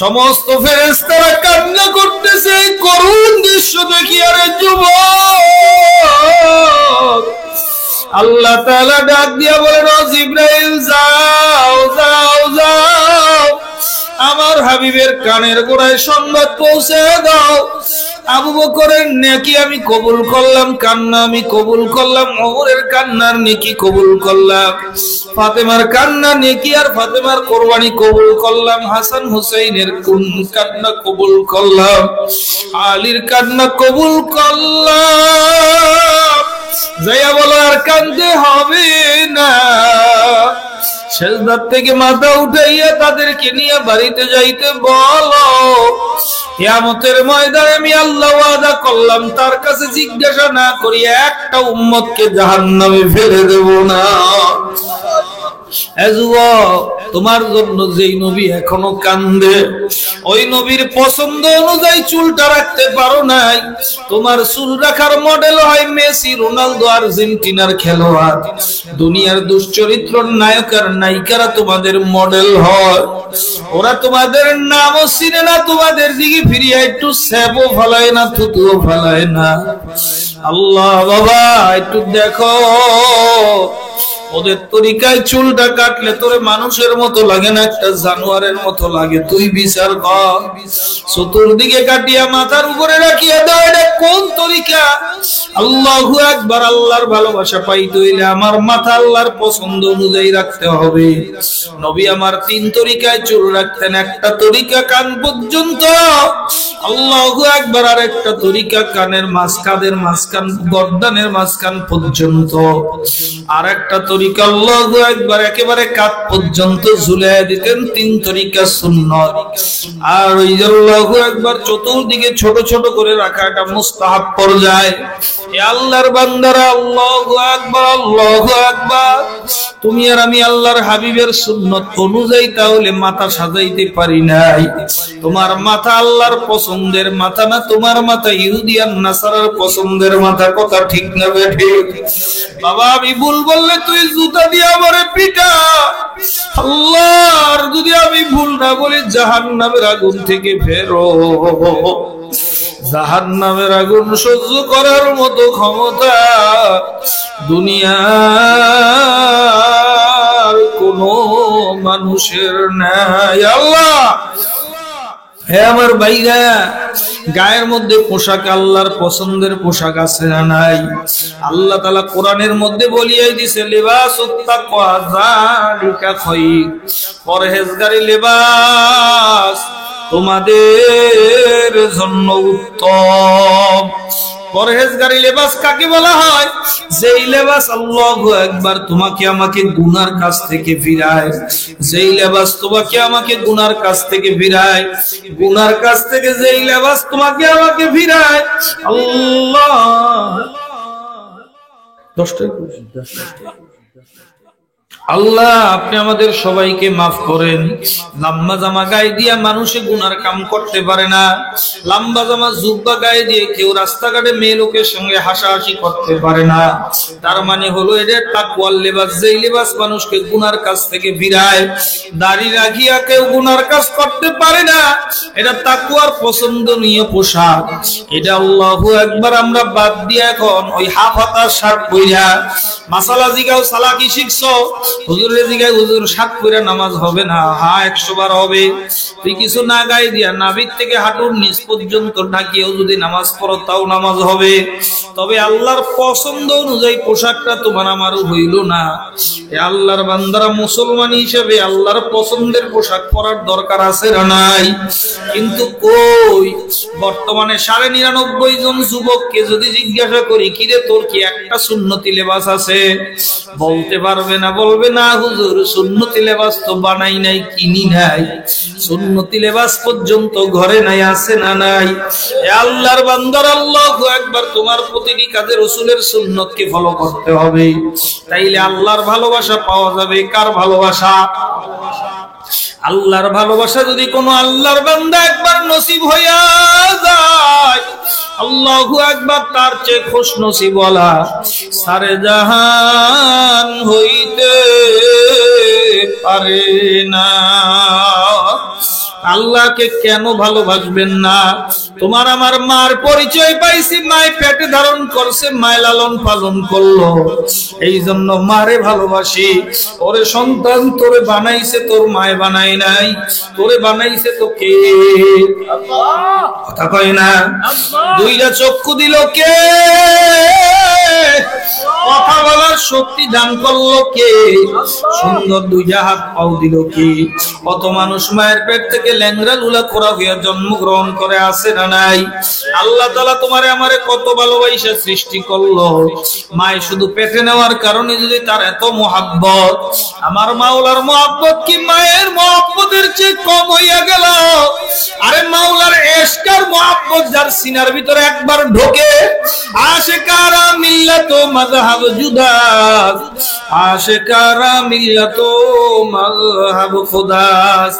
সমস্ত ফেরেশতারা কান্না করতেছে এই করুণ দৃশ্য দেখি। আরে যুবক, আল্লাহ তাআলা ডাক দিয়া বলেন, ও জিবরাইল, যাও যাও যাও, আমার হাবিবের কানের গোড়ায় সংবাদ পৌঁছে দাও। আবু বকরের নেকি আমি কবুল করলাম, কান্না আমি কবুল করলাম, ওমরের কান্নার নেকি কবুল করলাম, ফাতেমার কান্না নেকি আর ফাতেমার কোরবানি কবুল করলাম, হাসান হুসাইনের কান্না কবুল করলাম, আলীর কান্না কবুল করলাম। যাইয়া বলো, আর কাঁদতে হবে না। সেজদার থেকে মাথা উঠাইয়া তাদেরকে নিয়ে বাড়িতে যাইতে বলো। কিয়ামতের ময়দানে আমি আল্লাহ ওয়াদা করলাম, তার কাছে জিজ্ঞাসা না করি একটা উম্মতকে জাহান্নামে ফেলে দেব না। তোমার জন্য যেই নবী এখনো কান্দে, ওই নবীর পছন্দ অনুযায়ী চুলটা রাখতে পারো নাই। তোমার চুল রাখার মডেল হয় মেসি, রোনালদো, আর্জেন্টিনার খেলোয়াড়। দুনিয়ার দুশ্চরিত্র নায়ক আর নায়িকারা তোমাদের মডেল হয়। ওরা তোমাদের নামও চিনে না, তোমাদের দিকে ফিরিয়ে একটু স্যাপও ফেলায় না, থুতুও ফেলায় না। আল্লাহ বাবা, একটু দেখো, ওদের তরিকায় চুলটা কাটলে তোরে মানুষের মতো লাগে না, একটা জানোয়ারের মতো লাগে। তুই বিচার কর, চতুর্দিকে কাটিয়া মাথার উপরে রাখিয়া দাও, এটা কোন তরিকা? আল্লাহু আকবার। আল্লাহর ভালোবাসা পাইতে হইলে আমার মাথা আল্লাহর পছন্দ অনুযায়ী রাখতে হবে। নবী আমার 3 তরিকায় চুল রাখতেন। একটা তরিকা কান পর্যন্ত, আল্লাহু আকবার। আর একটা তরিকা কানের কাদের মাঝখান, গর্দানের মাঝখান পর্যন্ত। আর একটা তরিকা আল্লাহু আকবার একেবারে কাঁধ পর্যন্ত ঝুলিয়ে দিতেন। 3 তরিকা সুন্নাত। আর ওই আল্লাহু আকবার চতুর্দিকে ছোট ছোট করে রাখা, এটা মুস্তাহাব পর্যায়। এ আল্লাহর বান্দারা, আল্লাহু আকবার, আল্লাহু আকবার। তুমি আর আমি আল্লাহর হাবিবের সুন্নাত অনুযায়ী তাহলে মাথা সাজাইতে পারি নাই। তোমার মাথা আল্লাহর পছন্দের মাথা না, তোমার মাথা ইহুদি আর নাসারার পছন্দের মাথা। কথা ঠিক না ঠিক? বাবা, আমি ভুল বললে তুই জুতা দিয়ে আমারে পিটা। আল্লাহর যদি আমি ভুল না বলি, জাহান্নামের আগুন থেকে ফেরো। জাহান্নামের আগুন সহ্য করার মতো ক্ষমতা দুনিয়ার কোনো মানুষের নাই। আল্লাহ, হে আমার ভাইরা, গায়ের মধ্যে পোশাক আল্লাহর পছন্দের পোশাক আছে না নাই? আল্লাহ তাআলা কোরআনের মধ্যে বলিয়াই দিছে, লিবাসুত তাকওয়া যালিকা খায়র, পরহেজগারি লিবাস তোমাদের জন্য উত্তম। পরহেজগারি লেবাস কাকে বলা হয়? যেই লেবাস আল্লাহু আকবার তোমাকে আমাকে গুনার কাছ থেকে ফিরায়, যেই লেবাস তোমাকে আমাকে গুনার কাছ থেকে ফিরায়, গুনার কাছ থেকে যেই লেবাস তোমাকে আমাকে ফিরায়। আল্লাহ, 10টাই আল্লাহ আপনি আমাদের সবাইকে মাফ করেন। লম্বা জামা গায়ে দিয়া মানুষে গুনার কাম করতে পারে না। লম্বা জামা জুব্বা গায়ে দিয়ে কেউ রাস্তাঘাটে মেয়ে লোকের সঙ্গে হাসাহাসি করতে পারে না। তার মানে হলো এটা তাকওয়ার লেবাস, যেই লেবাস মানুষকে গুনার কাছ থেকে ফিরায়। দাড়ি রাখিয়া কেউ গুনার কাজ করতে পারে না, এটা তাকওয়ার পছন্দনীয় পোশাক। এটা আল্লাহু আকবার আমরা বাদ দিয়ে এখন ওই হাফ হাতা শার্ট পইরা মাসালা জিগাও সালাকি শিখছো, হুজুরের জিগায় হুজুর শার্ট পইরা নামাজ হবে না? হ্যাঁ 100 বার হবে। তুই কিছু না গায়ে দিয়া নাভির থেকে হাঁটুর নিচ পর্যন্ত ঢাকিয়েও যদি নামাজ পড়ো তাও নামাজ হবে। তবে আল্লাহর পছন্দ অনুযায়ী পোশাকটা তোমার আমারও হইল না। এ আল্লাহর বান্দারা মুসলমান হিসেবে আল্লাহর পছন্দের পোশাক পরার দরকার আছে না নাই? কিন্তু কই, বর্তমানে 99.5 জন যুবককে যদি জিজ্ঞাসা করি, কিরে তোর কি একটা সুন্নতি লেবাস আছে? বলতে পারবে না। বলবে না হুজুর, সুন্নতি লেবাস তো বানাই নাই, কিনি নাই। সুন্নতি লেবাস পর্যন্ত ঘরে নাই, আছে না নাই? এ আল্লাহর বান্দার, আল্লাহু আকবার, তোমার প্রতিটি কাজে রাসূলের সুন্নতকে ফলো করতে হবে। তাইলে আল্লাহর ভালোবাসা পাওয়া যাবে। কার ভালোবাসা? আল্লাহর ভালোবাসা যদি কোনো আল্লাহর বান্দা একবার নসিব হইয়া যায়, আল্লাহু আকবার, তার চেয়ে খুশ নসিব ওয়ালা সারে জাহান হইতে পারে না। আল্লাহকে কেন ভালোবাসবেন না? তোমার আমার মার পরিচয় পাইছি, মায় পেটে ধারণ করছে, মায় লালন পালন করলো, এই জন্য মারে ভালোবাসি। ওরে সন্তান, তোরে বানাইছে তোর মায় বানাই নাই, তোরে বানাইছে তো কে? কথা কয় না? দুইটা চক্ষু দিল কে? কথা বলার শক্তি দান করলো কে? সুন্দর দুইটা হাত পাও দিল কে? কত মানুষ মায়ের পেট থেকে ল্যাংড়া লুলা খোরা হইয়া জন্মগ্রহণ করে, আছে না নাই? আল্লাহ তাআলা তোমারে আমারে কত ভালোবাসা সৃষ্টি করলো। মায় শুধু পেটে নেওয়ার কারণে যদি তার এত মহাব্বত, আমার মাওলার মহাব্বত কি মায়ের মহাব্বতের চেয়ে কম হইয়া গেল? আরে মাওলার এশকার মহাব্বত যার সিনার ভিতরে একবার ঢোকে, আশিকারা মিল্লাত মাযহাব জুদা, আশিকারা মিল্লাত মাযহাব খুদাস।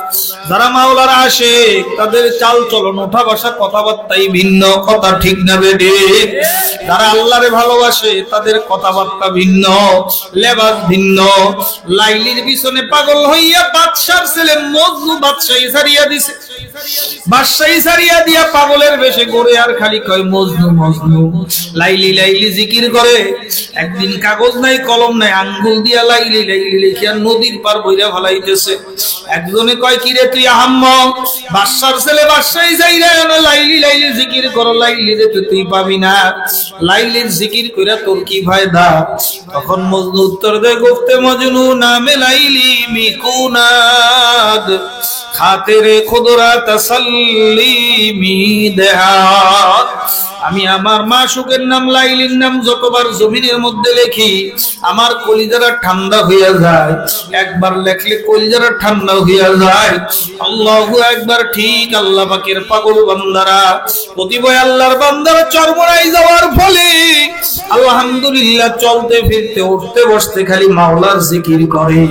যারা মাওলার আশিক, তাদের চাল চলন, ওঠা বসা, কথাবার্তাই ভিন্ন। কথা ঠিক না বেঠে? যারা আল্লাহরে ভালোবাসে তাদের কথাবার্তা ভিন্ন, লেবাস ভিন্ন। লাইলির পিছনে পাগল হইয়া বাদশার ছেলে মজনু বাদশাহী ছাড়িয়া দিছে, বাদশাহী ছাড়িয়া দিয়া পাগলের বেশে ঘুরে আর খালি কয় মজনু মজনু। লাইলি লাইলি জিকির করে। একদিন কাগজ নাই, কলম নাই, আঙ্গুল দিয়া লাইলি লাইলি লিখিয়া নদীর পার বইরা ফেলাইতেছে। একজনে কয়, কিরে তুই আহাম্মক, বাদশার ছেলে বাদশাহী যাইরা লাইলি লাইলি জিকির করো, লাইলি রে তুই পাবি না, লাইলির জিকির কইরা তোর কি ফায়দা? তখন মজনু উত্তর দেয়, গুফতে মজনু নামে লাইলি মিকুনাদ, খাতেরে খুদরা তাসাল্লি মি দেহাত। আমি আমার মাশউকের নাম লাইলির নাম যতবার জমিনের মধ্যে লেখি, আমার কলিজারা ঠান্ডা হইয়া যায়। একবার লেখলে কলিজারা ঠান্ডা হইয়া যায়। আল্লাহু আকবার। ঠিক আল্লাহ পাকের পাগল বান্দারা, প্রতিবয় আল্লাহর বান্দারা চরমরাই যাওয়ার ফলে আলহামদুলিল্লাহ চলতে ফিরতে উঠতে বসতে খালি মাওলার জিকির করে,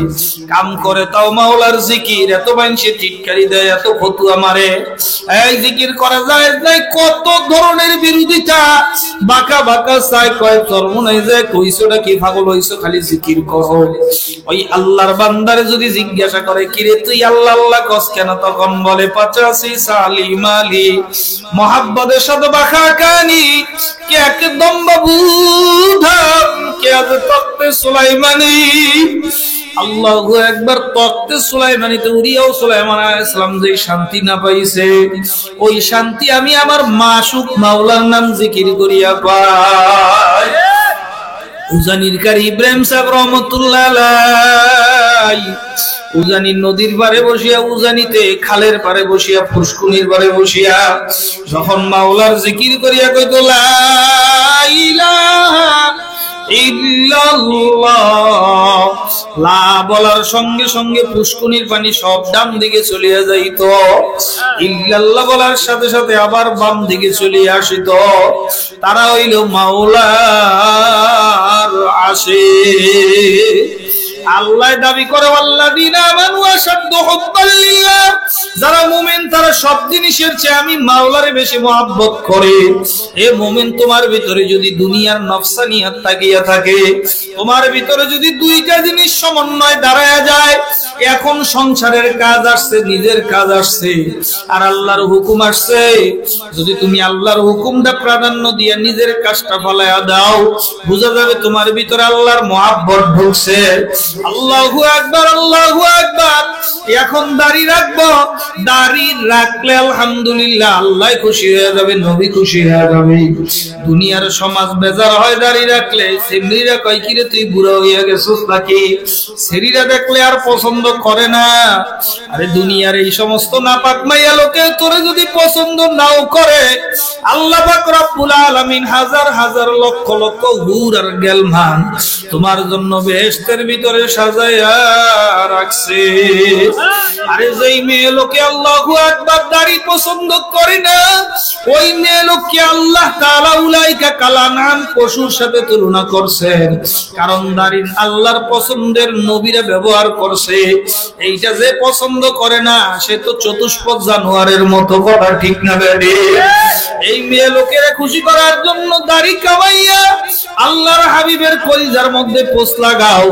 কাম করে তাও মাওলার জিকির। এত মানুষে টিটকারি দেয়, এত ফতুয়া মারে, এই জিকির করা যায় নাই, কত ধরনের বিরোধী দুইটা বাঁকা বাঁকা চায়, কয় চর্ম নাই যায়, কইছোটা কি পাগল হইছো, খালি জিকির করো। ওই আল্লাহর বান্দারে যদি জিজ্ঞাসা করে কিরে তুই আল্লাহ আল্লাহ কস কেন, তখন বলে 85 সালি মালি মোহাব্বতের সাথে বাঁকা কানি কে একদম বাবু ধাম কে আজ তক্তে সুলাইমানি। আল্লাহু আকবার। তক্তে সুলাইমানিতে উড়িয়াও সুলাইমান আলাইহিস সালাম যে শান্তি না পাইছে, ওই শান্তি আমি আমার মাসুক মাওলার নাম জিকির করিয়া পাই। উজানির কারি ইব্রাহিম সাহেব রহমাতুল্লাহ আলাইহি উজানি নদীর পারে বসিয়া, উজানিতে খালের পারে বসিয়া, পুষ্কুনির পারে বসিয়া যখন মাওলার জিকির করিয়া কইতো লা ইলাহা ইল্লাল্লাহ, লা বলার সঙ্গে সঙ্গে পুষ্কুনির পানি সব ডান দিকে চলিয়া যাইত, ইল্লাল্লাহ বলার সাথে সাথে আবার বাম দিকে চলিয়া আসিত। তারা হইল মাওলার আশিক। আল্লাহ দাবি করে আল্লাযীনা আমানু আশাদ্দু হুব্বান লিল্লাহ, যারা মুমিন তারা সব জিনিসের চেয়ে আমি মাওলারে বেশি মহব্বত করে। এ মুমিন, তোমার ভিতরে যদি দুনিয়ার নফসানিয়াত তাকিয়া থাকে, তোমার ভিতরে যদি দুইটা জিনিস সমন্বয় দাঁড়ায়া যায়, এখন সংসারের কাজ আসছে, নিজের কাজ আসছে, আর আল্লাহর হুকুম আসছে, যদি তুমি আল্লাহর হুকুমটা প্রাধান্য দিয়ে নিজের কাজটা ফলায়া দাও, বুঝা যাবে তোমার ভিতরে আল্লাহর মহব্বত ঢুকছে। আল্লাহু আকবার, আল্লাহু আকবার। এখন দাড়ি রাখবো, দাড়ি রাখলে আলহামদুলিল্লাহ আল্লাহ খুশি হয়ে যাবে, নবী খুশি হয়ে যাবে। দুনিয়ার সমাজ বেজার হয় দাড়ি রাখলে। সেমরিরা কয় কিরে তুই বুড়া হইয়া গেছিস নাকি, সেরিরা দেখলে আর পছন্দ করে না। আরে দুনিয়ার এই সমস্ত নাপাক মাইয়া লোকে তোরে যদি পছন্দ নাও করে, আল্লাহ পাক রব্বুল আলামিন হাজার হাজার লক্ষ লক্ষ হুর আর গেলমান তোমার জন্য বেহেশতের ভিতরে সাজায়া রাখছে। আরে যেই মেয়ে লোকে আল্লাহু আকবার দাড়ি পছন্দ করে না, ওই মেয়ে লোককে আল্লাহ তাআলা উলাইকা কালানাম পশুর সাথে তুলনা করছেন, কারণ দাড়ি আল্লাহর পছন্দের নবীরা ব্যবহার করছে। এইটা যে পছন্দ করে না সে তো চতুষ্পদ জানোয়ারের মতো, কথা ঠিক না বেডি? এই মেয়ে লোকেরা খুশি করার জন্য দাড়ি কামাইয়া আল্লাহর হাবিবের কলিজার মধ্যে পোস্ট লাগাও।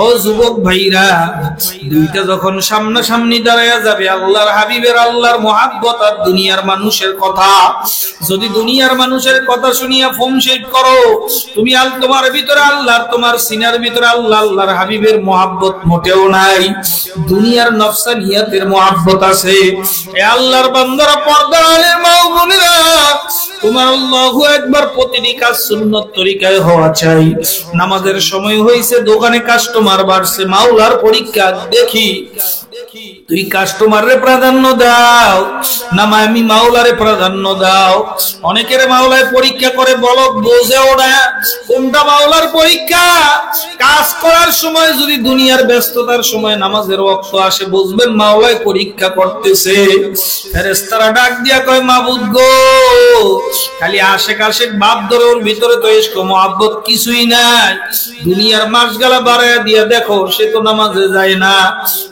ও যুবক ভাইরা, দুইটা যখন সামনাসামনি দাঁড়ায়া যাবে, আল্লাহর হাবিবের আল্লাহর মহাব্বত আর দুনিয়ার মানুষের কথা, যদি দুনিয়ার মানুষের কথা শুনিয়া ফোন শেড করো, তুমি তোমার ভিতরে আল্লাহর, তোমার সিনার ভিতরে আল্লাহ আল্লাহর হাবিবের মহাব্বত মোটেও নাই, দুনিয়ার নফসানিয়াতের মহাব্বত আছে। এ আল্লাহর বান্দারা, পর্দার আলের মা ও বোনেরা, তোমার আল্লাহু আকবার প্রতিটি কাজ সুন্নত তরিকায় হওয়া চাই। নামাজের সময় হইছে, দোকানে কাস্টমার বাড়ছে, মাওলার পরীক্ষা দেখি তুই কাস্টমারে প্রাধান্য দাও না আমি মাওলারে প্রাধান্য দাও। অনেকের মাওলায় পরীক্ষা করে বলো বোঝেও না কোনটা মাওলার পরীক্ষা। কাজ করার সময় যদি দুনিয়ার ব্যস্ততার সময় নামাজের ওয়াক্ত আসে, বুঝবেন মাওলায় পরীক্ষা করতেছে। ফেরেশতারা ডাক দিয়া কয় মাবুদ গো, খালি আশেক আশেক বাপ ধরে ওর ভিতরে তো ইশক মুহাব্বত কিছুই নাই। দুনিয়ার মাসগালা বাড়ায়া দিয়া দেখো সে তো নামাজে যায় না।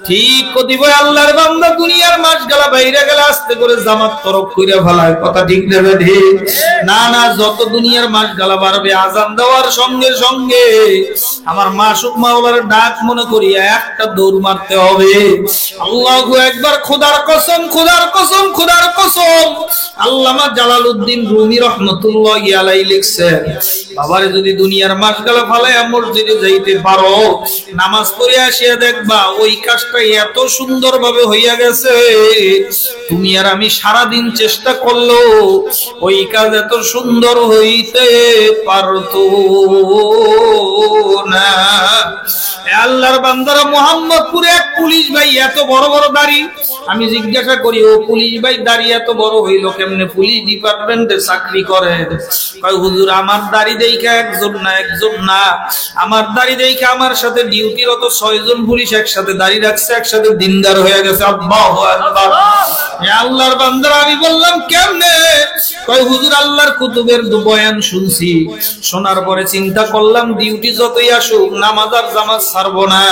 ঠিক কতিপয় আল্লাহর বান্দা দুনিয়ার মাসগালা বাইরে গেলে আস্তে করে জামাত তরক কইরা ফেলায়, কথা ঠিক নেবে ঠিক না? না, যত দুনিয়ার মাসগালা বাড়বে, আজান দেওয়ার সঙ্গে সঙ্গে আমার মাসুক মাওলার ডাক মনে করিয়া একটা দৌড় মারতে হবে। আল্লাহু আকবার। খোদার কসম, খোদার কসম, খোদার কসম। আল্লামা জালালউদ্দিন রুমি রহমাতুল্লাহি আলাইহি লিখছেন, বাবারে যদি দুনিয়ার মাসগালা ফালায়া মসজিদে যাইতে পারো, নামাজ পড়ে আসিয়া দেখবা ওই কাজটা এত সুন্দর ভাবে হইয়া গেছে, তুমি আর আমি সারা দিন চেষ্টা করলো ওই কাজ এত সুন্দর হইতে পারতো না। আল্লাহর বান্দারা, মুহাম্মদপুরে এক পুলিশ ভাই এত বড় বড় দাড়ি। আমি জিজ্ঞাসা করি, ও পুলিশ ভাই দাড়ি এত বড় হইলো কেমনে? পুলিশ ডিপার্টমেন্টে চাকরি করে। কয় হুজুর আমার দাড়ি দেখে একজন না, আমার দাড়ি দেখে আমার সাথে ডিউটিরত 6 জন পুলিশ একসাথে দাড়ি রাখছে, একসাথে দিনদার হয়ে গেছে। আল্লাহু আকবার। আল্লাহর বান্দারা, আমি বললাম কেমনে? কয় হুজুর আল্লাহর কুতুবের বয়ান শুনছি, শোনার পরে চিন্তা করলাম ডিউটি যতই আসুক নামাজ আর জামাত ছাড়বো না।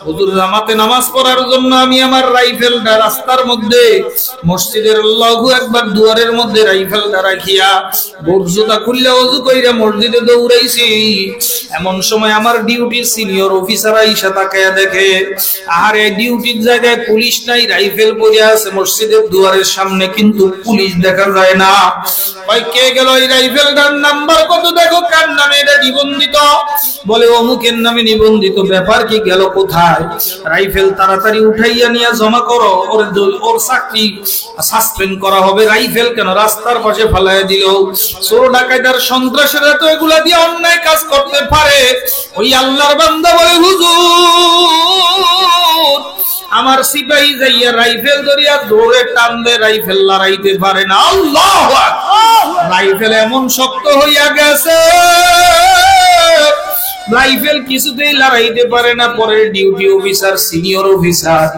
হুজুর জামাতে নামাজ পড়ার জন্য আমি আমার রাইফেলটা রাস্তার মধ্যে মসজিদের আল্লাহু আকবার দুয়ারের মধ্যে রাইফেলটা রাখিয়া বর্জুতা খুললে ওযু কইরা মসজিদে দৌড়াইছি। এমন সময় আমার ডিউটির সিনিয়র অফিসার আইসা তাকায়া দেখে, আর এই ডিউটির জায়গায় পুলিশ নাই, রাইফেল পড়ে আছে মসজিদের দুয়ারের সামনে, কিন্তু পুলিশ দেখা যায় না। কই কে গেল এই রাইফেলটার নাম্বার কত দেখো, কার নামে এটা নিবন্ধিত? বলে অমুকের নামে নিবন্ধিত। ব্যাপার কি, গেল কোথায়? রাইফেল তাড়াতাড়ি উঠাইয়া নিয়ে জমা করো, ওর চাকরি সাসপেন্ড করা হবে। রাইফেল কেন রাস্তার পাশে ফালাইয়া দিল? চোর ডাকাইতার সন্ত্রাসীরা তো এগুলা দিয়ে অন্যায় কাজ করতে পারে। ওই আল্লাহর বান্দা বলে হুজুর আমার সিপাহী যাইয়া রাইফেল ধরিয়া দৌড়ে টান দে, রাইফেল লড়াইতে পারে না। আল্লাহু আকবার! রাইফেল এমন শক্ত হইয়া গেছে, রাইফেল কিছুতেই লড়াইতে পারে না। পরে duty officer, senior officer,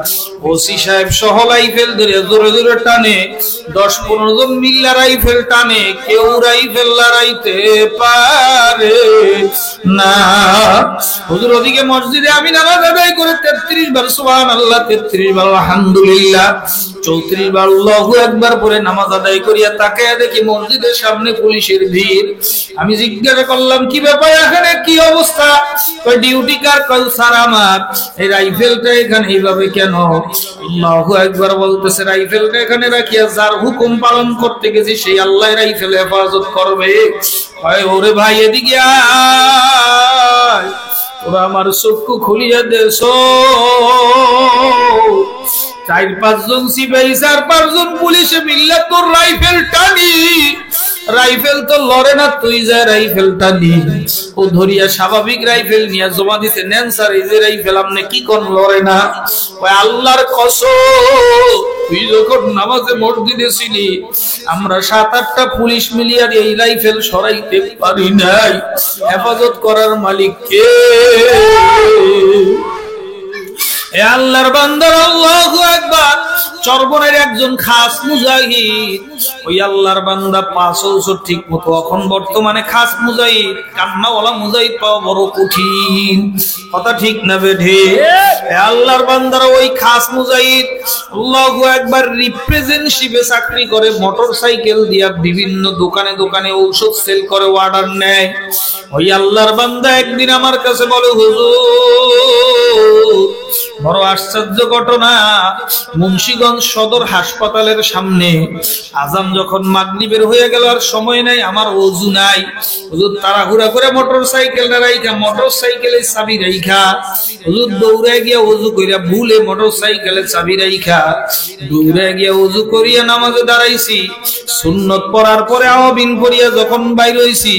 OC সাহেব সহ রাইফেল ধরে জোরে জোরে টানে। 10-15 জন মিল্লা রাইফেল টানে, কেউ রাইফেল লড়াইতে পারে না। হুজুর ওদিকে মসজিদে আমি নামাজ আদায় করে 33 বার সুবহানাল্লাহ, 33 বার আলহামদুলিল্লাহ, 34 বার আল্লাহু আকবার পরে নামাজ আদায় করিয়া তাকায়া দেখি মসজিদের সামনে পুলিশের ভিড়। আমি জিজ্ঞাসা করলাম কি ব্যাপার, এখানে কি অবস্থা? কই ডিউটি কার? কই স্যার আমার। এই রাইফেলটা এখানে এইভাবে কেন? আল্লাহু আকবার বলতেছে, রাইফেলটা এখানে রাখিয়া যার হুকুম পালন করতে গেছি সেই আল্লাহ রাইফেল হেফাজত করবে। কয় ওরে ভাই এদিকে আয়, ওরা আমার চক্ষু খুলিয়া দেছো। 4-5 জন সিপাহী, 4-5 জন পুলিশে মিল্লা তোর রাইফেল টানি। রাইফেল তো লড়ে না, তুই যা রাইফেলটা নি। ও ধরিয়া স্বাভাবিক রাইফেল নিয়ে জমা দিতে, নেন স্যার এই যে রাইফেল, আপনি কি কোন লড়ে না? ওই আল্লাহর কসম, তুই যখন নামাজে মসজিদে ছিলি আমরা 7-8টা পুলিশ মিলিয়ে এই রাইফেল সরাইতে পারি নাই। হেফাজত করার মালিক কে? এ আল্লাহর বান্দার আল্লাহু আকবার। চরবনের একজন খাস মুজাহিদ, ওই আল্লাহর বান্দা 5 বছর ঠিক মতো, এখন বর্তমানে খাস মুজাহিদ, কান্নাওয়ালা মুজাহিদ পাওয়া বড় কঠিন। কথা ঠিক না বেঠে? এ আল্লাহর বান্দার ওই খাস মুজাহিদ আল্লাহু আকবার রিপ্রেজেন্টেটিভে চাকরি করে, মোটরসাইকেল দিয়া বিভিন্ন দোকানে দোকানে ঔষধ সেল করে, অর্ডার নেয়। ওই আল্লাহর বান্দা একদিন আমার কাছে বলে হুজুর বড় আশ্চর্য ঘটনা, মুন্সিগঞ্জ সদর হাসপাতালের সামনে আজান যখন মাগরিবের হয়ে গেল, আর সময় নাই, আমার ওযু নাই। হুজুর তাড়াহুড়া করে মোটরসাইকেলটা রাইখা, মোটরসাইকেলের চাবি রাইখা হুজুর দৌড়ে গিয়া ওযু কইরা, ভুলে মোটরসাইকেলের চাবি রাইখা দৌড়ে গিয়া ওযু করিয়া নামাজে দাঁড়াইছি। সুন্নত পড়ার পরে আওয়াবিন করিয়া যখন বাইর হইছি,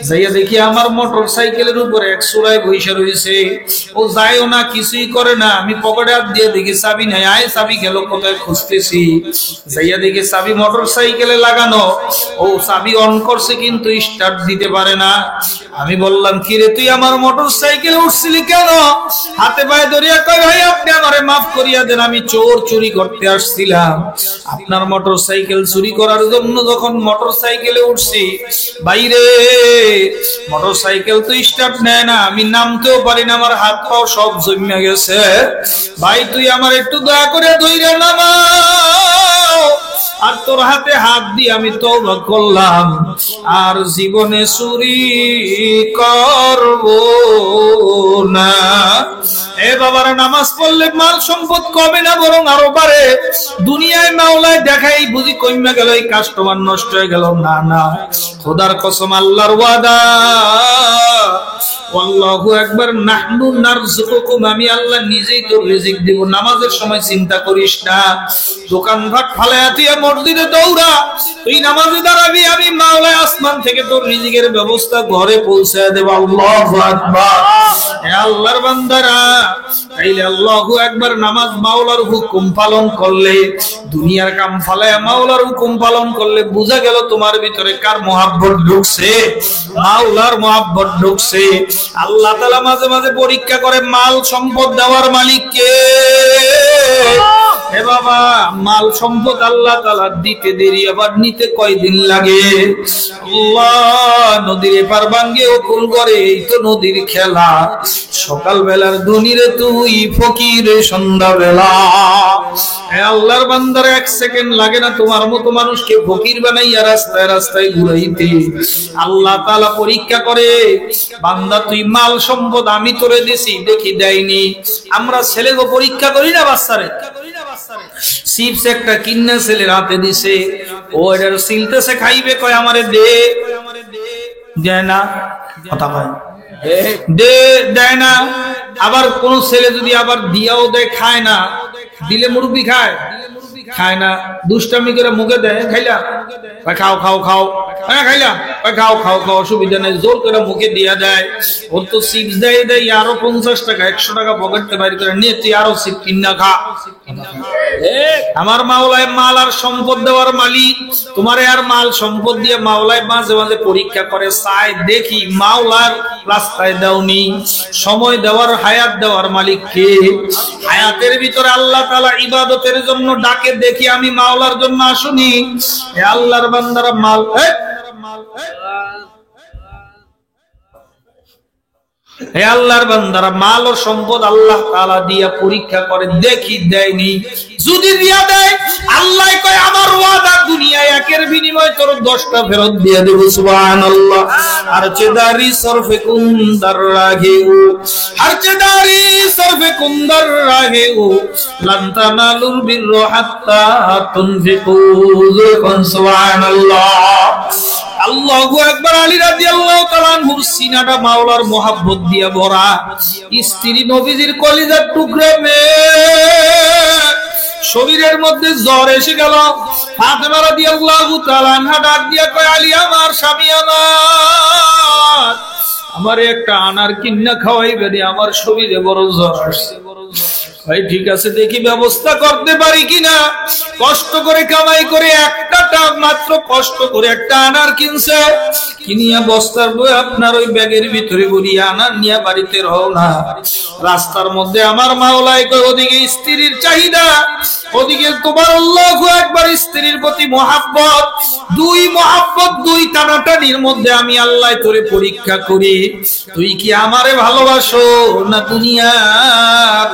যাইয়া দেখি আমার মোটরসাইকেলের উপরে এক সুরায় বইসা রইছে। ও যায়ও না, কিছুই করে না। আমি পকেটে হাত দিয়ে দেখি চাবি নাই। আয় চাবি গেল কোথায় খুঁজতেছি, যাইয়া দেখি চাবি মোটরসাইকেলে লাগানো। ও চাবি অন করছে কিন্তু স্টার্ট দিতে পারে না। আমি বললাম কি রে, তুই আমার মোটরসাইকেলে উঠছিলি কেন? হাতে পায়ে ধরিয়া কয় ভাই আপনি আমারে মাফ করিয়া দেন, আমি চোর, চুরি করতে আসছিলাম। আপনার মোটরসাইকেল চুরি করার জন্য যখন মোটরসাইকেলে উঠছি, বাইরে মোটরসাইকেল তো স্টার্ট নেয় না, আমি নামতেও পারি না, আমার হাত পাও সব জমে গেছে। ভাই তুই আমার একটু দয়া করে ধইরা নামাও। আর তোর হাতে হাত দিয়ে আমি তওবা করলাম, আর জীবনে চুরি করব না। এ বাবারা, নামাজ পড়লে মাল সম্পদ কমে না, বরং আরো বাড়ে। দুনিয়ায় মাওলায় দেখাই বুঝি কইমা গেল, এই কাস্টমার নষ্ট হয়ে গেল। না না, খোদার কসম, আল্লাহর ওয়াদা, আল্লাহু আকবার, নাহনু নারযুকুকুম, আমি আল্লাহ নিজেই তোর রিজিক দেব। নামাজের সময় চিন্তা করিস না, দোকানঘাট ফালায়া তুই মসজিদে দৌড়া, তুই নামাজে দাঁড়াবি, আমি মাওলায় আসমান থেকে তোর রিজিকের ব্যবস্থা ঘরে পৌঁছায় দেব। আল্লাহু আকবার। হে আল্লাহর বান্দারা, তাইলে আল্লাহু আকবার, নামাজ মাওলার হুকুম পালন করলে, দুনিয়ার কাম ফালায়া মাওলার হুকুম পালন করলে, বুঝা গেল তোমার ভিতরে কার মহাব্বত ঢুকছে? মাওলার মহাব্বত ঢুকছে। আল্লাহ তাআলা মাঝে মাঝে পরীক্ষা করে, মাল সম্পদ দেওয়ার মালিক কে? হে বাবা, মাল সম্পদ আল্লাহ তাআলা দিতে দেরি, আবার নিতে কয়দিন লাগে? আল্লাহ নদীর এপার ভাঙ্গে ওকুল করে, এই তো নদীর খেলা। সকাল বেলার ধনীরে তুই, ফকির সন্ধ্যা বেলা। হে আল্লাহর বান্দার এক সেকেন্ড লাগে না তোমার মতো মানুষকে ফকির বানাইয়া রাস্তায় রাস্তায় ঘুরাইতে। আল্লাহ তাআলা পরীক্ষা করে, বান্দা তুই মাল সম্পদ আমি তোরে দিছি, দেখি দেয়নি। আমরা ছেলেকে পরীক্ষা করি না, বাচ্চারে চিপস একটা কিন্না ছেলের হাতে দিছে, ও এটার সিলতেছে, খাইবে, কয় আমারে দে, দেয় না, কথা কয় দে, দেয় না। আবার কোন ছেলে যদি আবার দিয়াও দেয়, খায় না, দিলে মুরব্বি খায়, খায় না, দুষ্টামি করে মুখে দেয়, খাইলা, খাও খাও খাও, হ্যাঁ খাইলা, খাও খাও খাও, অসুবিধা নেই, জোর করে মুখে দিয়া দেয়। ওর তো চিপস দেয় দেয় আরো 50 টাকা 100 টাকা পকেটে বাইর করে নিয়ে, তুই আরো চিপস কিনা খা। আমার মাওলায় মাল আর সম্পদ দেওয়ার মালিক, তোমার আর মাল সম্পদ দিয়ে মাওলায় মাঝে মাঝে পরীক্ষা করে, চাই দেখি মাওলার রাস্তায় দাওনি। সময় দেওয়ার, হায়াত দেওয়ার মালিক কে? হায়াতের ভিতরে আল্লাহ তাআলা ইবাদতের জন্য ডাকে, দেখি আমি মাওলার জন্য আসুনি। হে আল্লাহর বান্দারা, মাল হে আল্লাহর বান্দারা, মাল ও সম্পদ আল্লাহ তাআলা দিয়া পরীক্ষা করে, দেখি দেয়নি। যদি দিয়া দেয়, আল্লাহ কয় আমার ওয়াদা, দুনিয়ায় একের বিনিময়ে তোর 10টা ফেরত দিয়ে দেব। সুবহানাল্লাহ। আরচেদারি সরফে কুন্দর রাগেও, আরচেদারি সরফে কুন্দর রাগেও, লান্তানালুল বিররা হাত্তা তুনফিকু। সুবহানাল্লাহ। আল্লাহু আকবার। আলী রাদিয়াল্লাহু তাআলা আনহুর সিনাটা মাওলার মোহাব্বত দিয়ে ভরা। স্ত্রী নবীজির কলিজার টুকরা মেয়ে, শরীরের মধ্যে জ্বর এসে গেল। ফাতেমা রাদিয়াল্লাহু তাআলা আনহা ডাক দিয়া কয়, আলী আমার স্বামী, আমার একটা আনার কিন্না খাওয়াইবে, আমার শরীরে বড় জ্বর আসছে। ভাই ঠিক আছে, দেখি ব্যবস্থা করতে পারি কিনা। কষ্ট করে কামাই করে একটা মাত্র কষ্ট করে একটা আনার কিনছে, কিনিয়া বস্তার বই আপনার ওই ব্যাগের ভিতরে ভরিয়ে আনার নিয়ে বাড়িতে রওনা। রাস্তার মধ্যে আমার মাওলায় কয়, ওদিকে স্ত্রীর চাহিদা, ওদিকে তোমার আল্লাহু আকবার স্ত্রীর প্রতি মহাব্বত। দুই টানাটানির মধ্যে আমি আল্লাহ তোরে পরীক্ষা করি, তুই কি আমারে ভালোবাসো না দুনিয়ার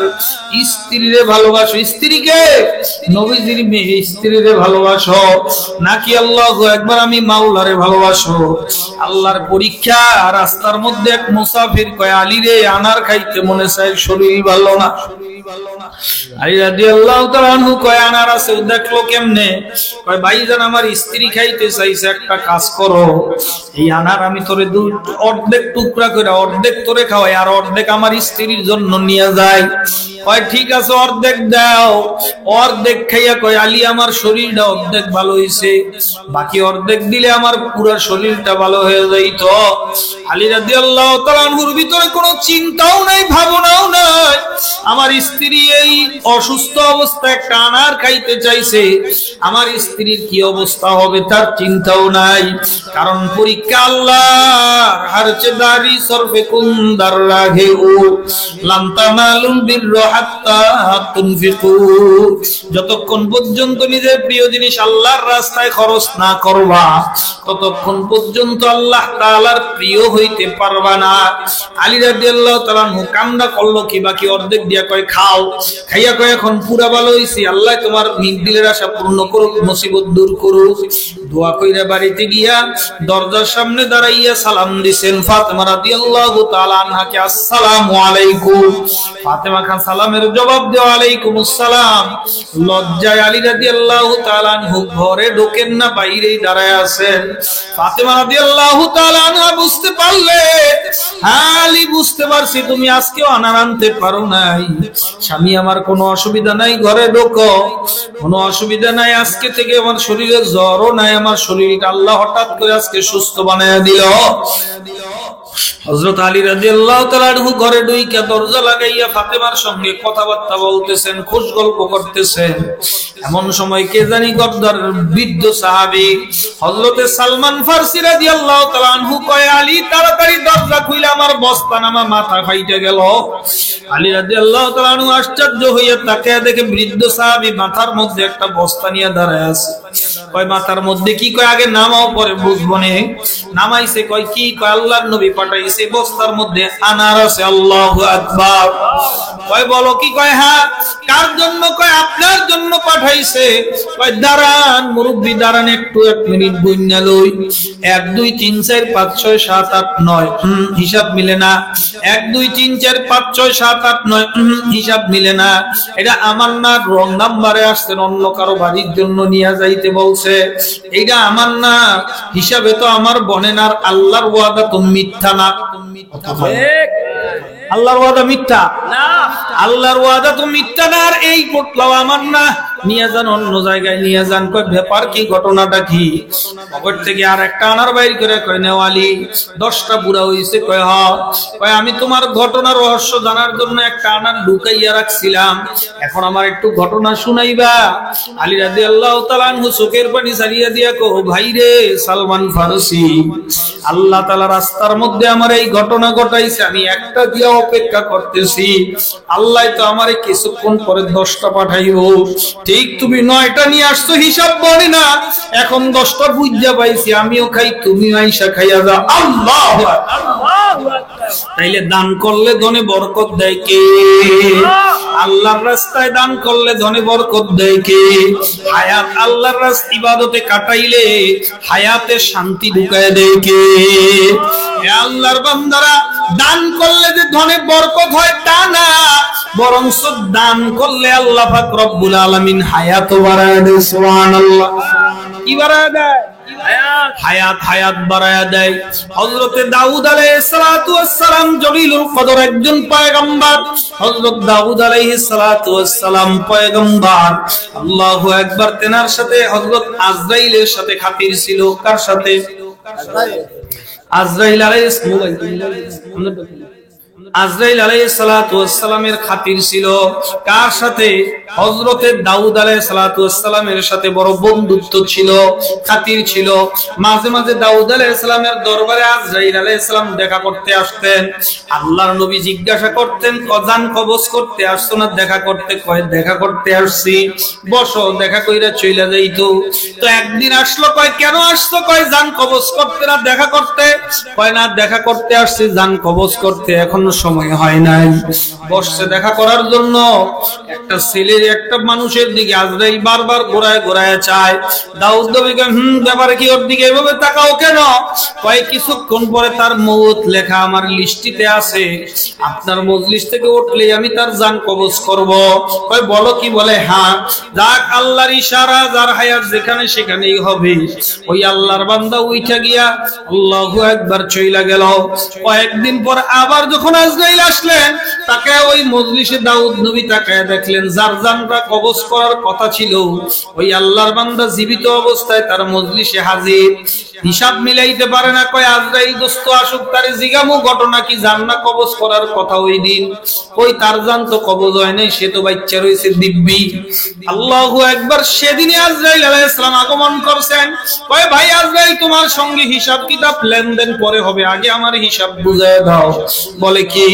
স্ত্রীরে ভালোবাসো? স্ত্রীকে, নবীজির মেয়ে স্ত্রীরে ভালোবাসো নাকি আল্লাহু আকবার আমি মাওলারে ভালোবাসো? আল্লাহর পরীক্ষা। রাস্তার মধ্যে এক মুসাফির কয়, আলী রে, আনার খাইতে মনে চায়, শরীর ভালো না। আলী রাদিয়াল্লাহু তাআলা আনহু কয়, আনার আছে, দেখলো কেমনে? কয়, ভাইজান আমার স্ত্রী খাইতে চাইছে, একটা কাজ করো, এই আনার আমি তোরে অর্ধেক টুকরা করে অর্ধেক তোরে খাওয়াই, আর অর্ধেক আমার স্ত্রীর জন্য নিয়ে যাই। কয় ঠিক আছে, অর্ধেক দাও। অর্ধেক খাইয়া কয়, আলী আমার শরীরটা অর্ধেক ভালো হইছে, বাকি অর্ধেক দিলে আমার পুরো শরীরটা ভালো হয়ে যাইত। আলী রাদিয়াল্লাহু তাআলা আনহুর ভিতরে কোনো চিন্তাও নাই, ভাবনাও নাই। আমার স্ত্রী এই অসুস্থ অবস্থায় একটা আনার খাইতে চাইছে, আমার স্ত্রীর কি অবস্থা হবে তার চিন্তাও নাই। কারণ পরীক্ষা আল্লাহর। হারচেদারি সরফে কুন্দার রাগেও, লান্তানালুল বিররা হাত্তা তুনফিকু। যতক্ষণ পর্যন্ত নিজের প্রিয় জিনিস আল্লাহর রাস্তায় খরচ না করবা, ততক্ষণ পর্যন্ত আল্লাহ তাআলার প্রিয় হইতে পারবা না। আলী রাদিয়াল্লাহু তাআলা কান্না করলো, কি বাকি অর্ধেক দিয়া কয়, খাও। খাইয়া কয়, এখন পুরা ভালো হইছি, আল্লাহ তোমার দিলের আশা পূর্ণ করুক, মুসিবত দূর করুক। দোয়া কইরা বাড়িতে গিয়া দরজার সামনে দাঁড়াইয়া সালাম দিছেন ফাতেমা রাদিয়াল্লাহু তাআলা আনহাকে, আসসালামু আলাইকুম। ফাতেমা খান সালামের জবাব দেওয়া, ওয়ালাইকুম আসসালাম। লজ্জায় আলী রাদিয়াল্লাহু তাআলা আনহু ঘরে ঢোকেন না, বাইরেই দাঁড়ায় আছেন। ফাতেমা রাদিয়াল্লাহু তাআলা আনহা বুঝতে পারলেন, আলী বুঝতে পারছি, তুমি আজকেও আনার আনতে পারো নাই। স্বামী আমার কোনো অসুবিধা নাই, ঘরে ঢোকো, কোনো অসুবিধা নাই। আজকে থেকে আমার শরীরে জ্বরও নাই, আমার শরীরটা আল্লাহ হঠাৎ করে আজকে সুস্থ বানায়া দিল। হযরত আলী রাদিয়াল্লাহু তাআলা আনহু ঘরে ঢুইকা দরজা লাগাইয়া ফাতেমার সঙ্গে কথাবার্তা বলতেছেন, খুশ গল্প করতেছেন। এমন সময় কে জানি গদ্দার বৃদ্ধ সাহাবী হযরতে সালমান ফারসি রাদিয়াল্লাহু তাআলা আনহু কয়, আলী তাড়াতাড়ি দরজা খুইলা আমার বস্তানামা মাথা ফাইটে গেল। আলী রাদিয়াল্লাহু তাআলা আনহু আশ্চর্য হইয়া তাকায়া দেখে বৃদ্ধ সাহাবী মাথার মধ্যে একটা বস্তা নিয়ে দাঁড়ায় আছে। কয় মাথার মধ্যে কি? কয় আগে নামাও পরে বুঝবো নে। নামাইছে। কয় কি? কয় আল্লাহর নবী পাঠাইছে, বস্তার মধ্যে আনার আছে। আল্লাহু আকবার। কয় বলো কি? কয় হ্যাঁ। কার জন্য? কয় আপনার জন্য পাঠাইছে। কয় দাঁড়ান মুরব্বি, দাঁড়ান একটু, 1 মিনিট গুইন্না লই। 1 2 3 4 5 6 7 8 9 হিসাব মিলে না। 1 2 3 4 5 6 7 8 9 হিসাব মিলে না। এটা আমার না, রং নাম্বারে আসছে, অন্য কারো বাড়ির জন্য নিয়ে যাইতে বলছে। এটা আমার না, হিসাবে তো আমার বনেনার। আল্লাহর ওয়াদা তো মিথ্যা না। আল্লাহর ওয়াদা মিথ্যা না, আল্লাহর ওয়াদা তো মিথ্যা না। আর এই পোটলাও আমার না, নিয়ে যান অন্য জায়গায় নিয়ে যান। কয় ব্যাপার কি? ঘটনাটা কি? পকেট থেকে আর একটা আনার বাইর করে কয়, নেওয়ালি 10টা বুড়া হইছে। কয় হ। কয় আমি তোমার ঘটনার রহস্য জানার জন্য একটা আনার ঢুকাইয়া রাখছিলাম, এখন আমার একটু ঘটনা শুনাইবা? আলী রাদিয়াল্লাহু তাআলা আনহু চোখের পানি ছাড়িয়া দিয়া কো, ভাই রে সালমান ফারসি, আল্লাহ তাআলা রাস্তার মধ্যে আমার এই ঘটনা ঘটাইছে, আমি একটা দিয়া অপেক্ষা করতেছি। আল্লাহ তো আমারে কিছুক্ষণ পরে 10টা পাঠাইবো। ঠিক তুমি 9টা নিয়ে আসছো, হিসাব বলে না। এখন 10টা বুঝা পাইছি, আমিও খাই, তুমি আইসা খাইয়া যাও। আল্লাহু আকবার। তাইলে দান করলে ধনে বরকত দেয় কে? আল্লাহর রাস্তায় দান করলে ধনে বরকত দেয় কে? হায়াত আল্লাহর রাস্তায় ইবাদতে কাটাইলে হায়াতে শান্তি ঢুকায় দেয় কে? হে আল্লাহর বান্দারা, দান করলে যে ধনে বরকত হয় তা না, বরং দান করলে আল্লাহ পাক রব্বুল আলামিন হায়াত বাড়ায় দেয়। সুবহানাল্লাহ। কি বাড়ায় দেয়? হায়াত বাড়ায়া দেয়। হযরতে দাউদ আলাইহিস সালাতু ওয়াস সালাম জলিলুল কদর একজন পয়গম্বর। হযরত দাউদ আলাইহিস সালাতু ওয়াস সালাম পয়গম্বর। আল্লাহু আকবার। তেনার সাথে হযরত আজরাইলের সাথে খাতির ছিল। কার সাথে? আজরাইল আলাইহিস সালাতু ওয়াস সালামের খাতির ছিল। কার সাথে? হযরতে দাউদ আলাইহিস সালাতু ওয়াস সালামের সাথে বড় বন্ধুত্ব ছিল, খাতির ছিল। মাঝে মাঝে দাউদ আলাইহিস সালামের দরবারে আজরাইল আলাইহিস সালাম দেখা করতে আসতেন। আল্লাহর নবী জিজ্ঞাসা করতেন, কজান কবজ করতে আসছো না দেখা করতে? কয় দেখা করতে আসছি। বসো, দেখা কইরা চইলা যাইতো। তো একদিন আসলো। কয় কেন আসছো? কয় জান কবজ করতে না দেখা করতে? কয় না, দেখা করতে আসছি, জান কবজ করতে এখনো সময় হয় নাই। বসছে দেখা করার জন্য। একটা ছেলের, একটা মানুষের দিকে আজরাইল বারবার ঘোরায় ঘোরায় চায়। দাউদ নবীকে ব্যাপারে কি ওর দিকে এভাবে তাকাও কেন? কয় কিছুক্ষণ পরে তার মওত লেখা আমার লিস্টিতে আছে, আপনার মজলিস থেকে উঠলেই আমি তার জান কবজ করব। কয় বলো কি? বলে হ্যাঁ। যাক, আল্লাহর ইশারা, যার হায়াত যেখানে সেখানেই হবে। ওই আল্লাহর বান্দা উইঠা গিয়া আল্লাহু আকবার চইলা গেল। কয়েকদিন পর আবার যখন আজরাইল আসলেন, তাকে ওই মজলিসে দাউদ নবী তাকায় দেখলেন যার জানটা কবজ করার কথা ছিল, ওই আল্লাহর বান্দা জীবিত অবস্থায় তার মজলিসে হাজির। হিসাব মিলাইতে পারে না। কয় আজরাইল দোস্ত আসুক, তারে জিগামু ঘটনা কি? জান্নাত কবজ করার কথা ওই দিন। ওই তার জান তো কবজ হয় নাই, সে তো বাচ্চা রয়েছে দিব্যি। আল্লাহু আকবার। সেদিনে আজরাইল আলাইহিস সালাম আগমন করছেন। কয় ভাই আজরাইল, তোমার সঙ্গে হিসাব কিতাব লেনদেন পরে হবে, আগে আমার হিসাব বুঝায় দাও। বলে কি?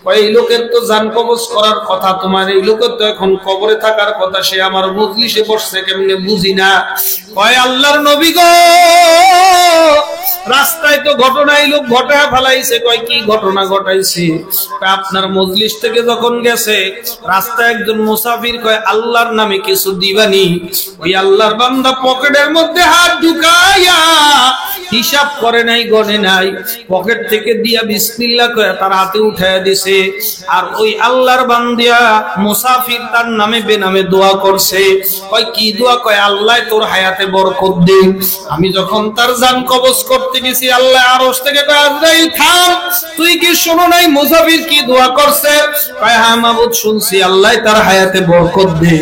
কয় এই লোকের তো জান কবজ করার কথা, তোমার এই লোকের তো এখন কবরে থাকার কথা, সে আমার মজলিসে বসছে কেমনে বুঝি না। কয় আল্লাহর নবী গো, রাস্তায় তো ঘটনাই লোক ঘটায় ফেলাইছে। কয় কি ঘটনা ঘটাইছে? আপনার মজলিস থেকে যখন গেছে রাস্তায় একজন মুসাফির, কয় আল্লাহর নামে কিছু দিবানি? ওই আল্লাহর বান্দা পকেটের মধ্যে হাত ঢুকাইয়া হিসাব করে নাই, গনে নাই, পকেট থেকে দিয়া বিসমিল্লাহ কয়ে তার হাতে উঠাইয়া দিছে। আর ওই আল্লাহর বান্দিয়া মুসাফির তার নামে বেনামে দোয়া করছে। কয় কি দোয়া? কয় আল্লাহ তোর হায়াতে বরকত দে। আমি যখন তার জান কবজ করতে গেছি, আল্লাহ আরশ থেকে কয় আজরাইল থাম, তুই কি শোনো নাই মুসাফির কি দোয়া করছে? কয় হ্যাঁ মাবুদ শুনছি, আল্লাহ তার হায়াতে বরকত দে।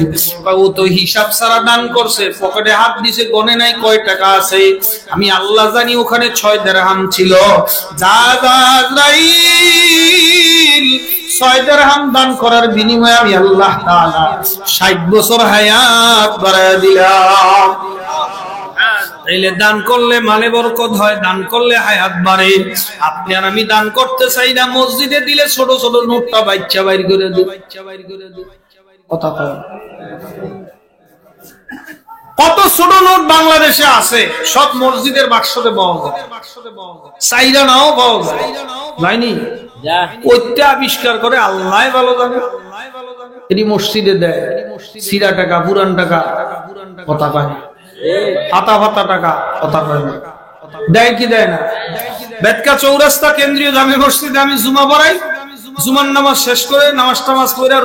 কয় ও তো হিসাব ছাড়া দান করছে, পকেটে হাত দিছে, গনে নাই কয় টাকা আছে। আমি আল্লাহ জানি ওখানে 6 দিরহাম ছিল। আজরাইল 6 দিরহাম দান করার বিনিময়ে আমি আল্লাহ তাআলা 60 বছর হায়াত বাড়ায় দিলাম। তাইলে দান করলে মালে বরকত হয়, দান করলে হায়াত বাড়ে। আপনি আর আমি দান করতে চাই না, মসজিদে দিলে ছোট ছোট নোটটা বাচ্চা বাইর করে দিই। কথা কয় কত ছোট নোট বাংলাদেশে আছে, সব মসজিদের বাক্সতে পাওয়া যায়, চাইরা নাও পাওয়া যায়, যায়নি? ওইটা আবিষ্কার করে আল্লাহ ভালো জানে। এটি মসজিদে দেয় সিরা টাকা, পুরান টাকা, কথা কয় না। হাতা ফাতা টাকা, কথা কয় না। দেয় কি দেয় না? বেদকা চৌরাস্তা কেন্দ্রীয় জামে মসজিদে আমি জুমা পড়াই, জুমার নামাজ শেষ করে নামাজ টামাজ পড়ে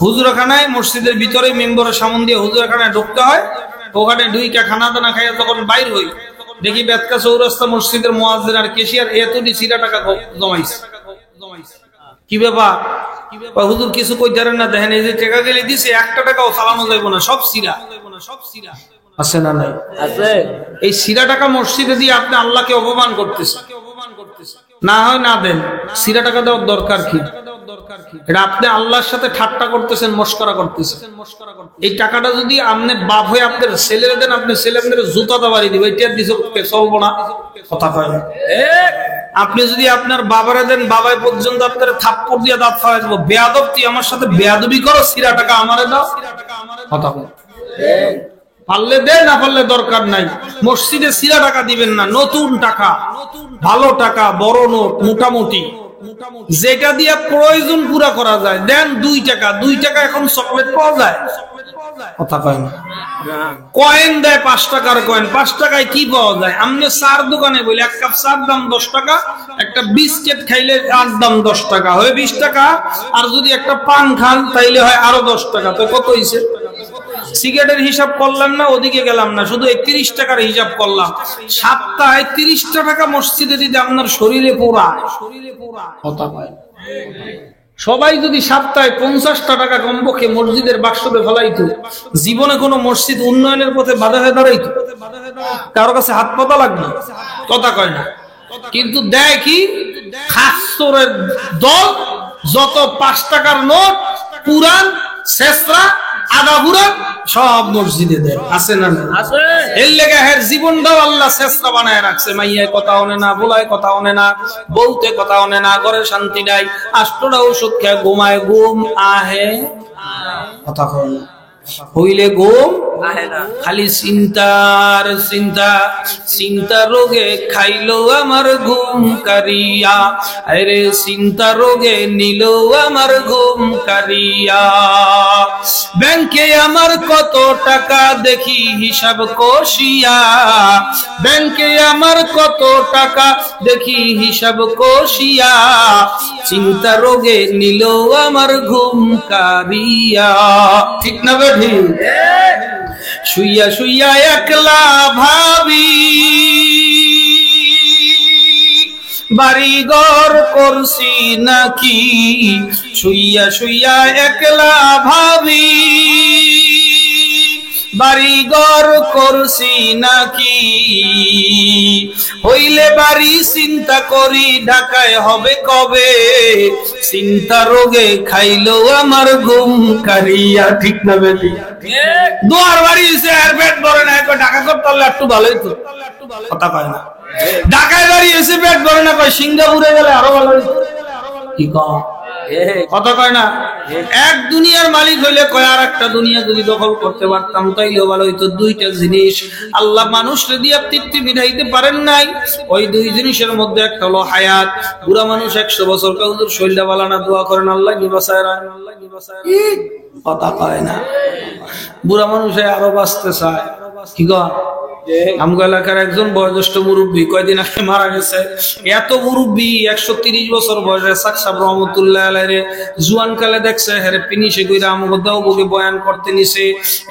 হুজুরখানায় মসজিদের ভিতরে মেম্বরের সামন দিয়ে হুজুরখানায় ঢুকতে হয়। ওখানে দুইটা খানা দানা খাইয়া যখন বাইর হই, দেখি বেদকা চৌরাস্তা মসজিদের মুয়াজ্জিন আর কেশিয়ার এতটি সিরা টাকা জমাইছে। কি ব্যাপার? হুজুর কিছু কইতে পারেন না, দেখেন এই যে টাকা গেলে দিছে, একটা টাকাও চালানো যাইব না, সব সিরা। আছে না নাই? আছে। এই সিরা টাকা মসজিদে দিয়ে আপনি আল্লাহকে অপমান করতেছেন। না হয় না দেন, সিরা টাকা দেওয়ার দরকার কি? এটা আপনি আল্লাহর সাথে ঠাট্টা করতেছেন, মস্করা করতেছেন। এই টাকাটা যদি আপনি বাপ হয়ে আপনার ছেলেরা দেন, আপনি ছেলে আপনার জুতাটা বাড়ি দিবে, এটা দিছে চলবো না, কথা কয় না। আপনি যদি আপনার বাবারে দেন, বাবাই পর্যন্ত আপনার থাপ্পড় দিয়ে দাঁত ফালাই দেবো, বেয়াদব তুই আমার সাথে বেয়াদবি করো, সিরা টাকা আমারে দাও, কথা কয়। পারলে দে, না পারলে দরকার নাই। মসজিদে সিরা টাকা দিবেন না, নতুন টাকা, ভালো টাকা, বড় নোট, মোটামুটি যেটা দিয়ে প্রয়োজন পুরা করা যায় দেন। 2 টাকা, 2 টাকা এখন চকলেট পাওয়া যায়, কথা কয় না। কয়েন দেয় 5 টাকার কয়েন, 5 টাকায় কি পাওয়া যায়? আপনি চার দোকানে বলি এক কাপ চার দাম 10 টাকা, একটা বিস্কিট খাইলে আর দাম 10 টাকা, হয় 20 টাকা। আর যদি একটা পান খান তাইলে হয় আরো 10 টাকা। তো কত হইছে? সিগারেটের হিসাব করলাম না, ওদিকে গেলাম না, শুধু 31 টাকার হিসাব করলাম। সপ্তাহে 30টা টাকা মসজিদে দিতে আপনার শরীরে পোড়া, কথা কয়। সবাই যদি সপ্তাহে 50টা টাকা কমপক্ষে মসজিদের বাক্সতে ফেলাইতো, জীবনে কোনো মসজিদ উন্নয়নের পথে বাধা হয়ে দাঁড়াইতো? কারো কাছে হাত পাতা লাগবে, কথা কয় না। কিন্তু দেয় কি? খাসরের দল, যত 5 টাকার নোট, পুরান, শেষরা, আদা পুরান সব মসজিদে দেয়। আছে না? আছে। এর লেগে হের জীবনটাও আল্লাহ শেষরা বানায় রাখছে। মাইয়ায় কথা হনে না, বলায় কথা হনে না, বলতে কথা হনে না, ঘরে শান্তি নাই, 8টা ওষুধ খেয়ে ঘুমায়, ঘুম আহে, কথা কয় না। হইলে ঘুম আহে না, খালি চিন্তার চিন্তা, চিন্তা রোগে খাইলো আমার ঘুম কারিয়া, আরে চিন্তা রোগে নিল আমার ঘুম কারিয়া। ব্যাংকে আমার কত টাকা দেখি হিসাব কষিয়া, ব্যাংকে আমার কত টাকা দেখি হিসাব কষিয়া, চিন্তা রোগে নিল আমার ঘুম কারিয়া। ঠিক না বেঠি? শুইয়া শুইয়া একলা ভাবি, বাড়ি ঘর করছি নাকি, শুইয়া শুইয়া একলা ভাবি, বাড়ি ঘর করছি নাকি, হইলে বাড়ি চিন্তা করি ঢাকায় হবে কবে, চিন্তা রোগে খাইলো আমার ঘুম কারিয়া। ঠিক না বেটি? দুয়ার বাড়ি এসে আর পেট ভরে না, ঢাকা করতে পারলে একটু ভালোই তো, কথা কয় না। ঢাকায় বাড়ি এসে পেট ভরে না, কয় সিঙ্গাপুরে গেলে আরো ভালো হইতো, কি কয়, কথা কয় না। এক দুনিয়ার মালিক হইলে কয় আর একটা দুনিয়া যদি দখল করতে পারতাম তাইলেও ভালো হইতো। 2টা জিনিস আল্লাহ মানুষকে দিয়ে তৃপ্তি মিটাইতে পারেন নাই, ওই 2 জিনিসের মধ্যে একটা হলো হায়াত। বুড়া মানুষ 100 বছর হুজুর শরীরটা ভালো না, দোয়া করেন আল্লাহ নিবাসায় রায়, কথা কয় না। বুড়া মানুষে আরো বাঁচতে চায়, কি কয়? আমগো এলাকার একজন বয়োজ্যেষ্ঠ মুরব্বী কয়দিন আগে মারা গেছে। এত মুরব্বী, 130 বছর বয়সে সাকসাব রহমতুল্লাহ আলাইহি জুয়ান কালে দেখছে হেরে পিনিশে কইরা আমগো দাওবকে বয়ান করতে নিছে।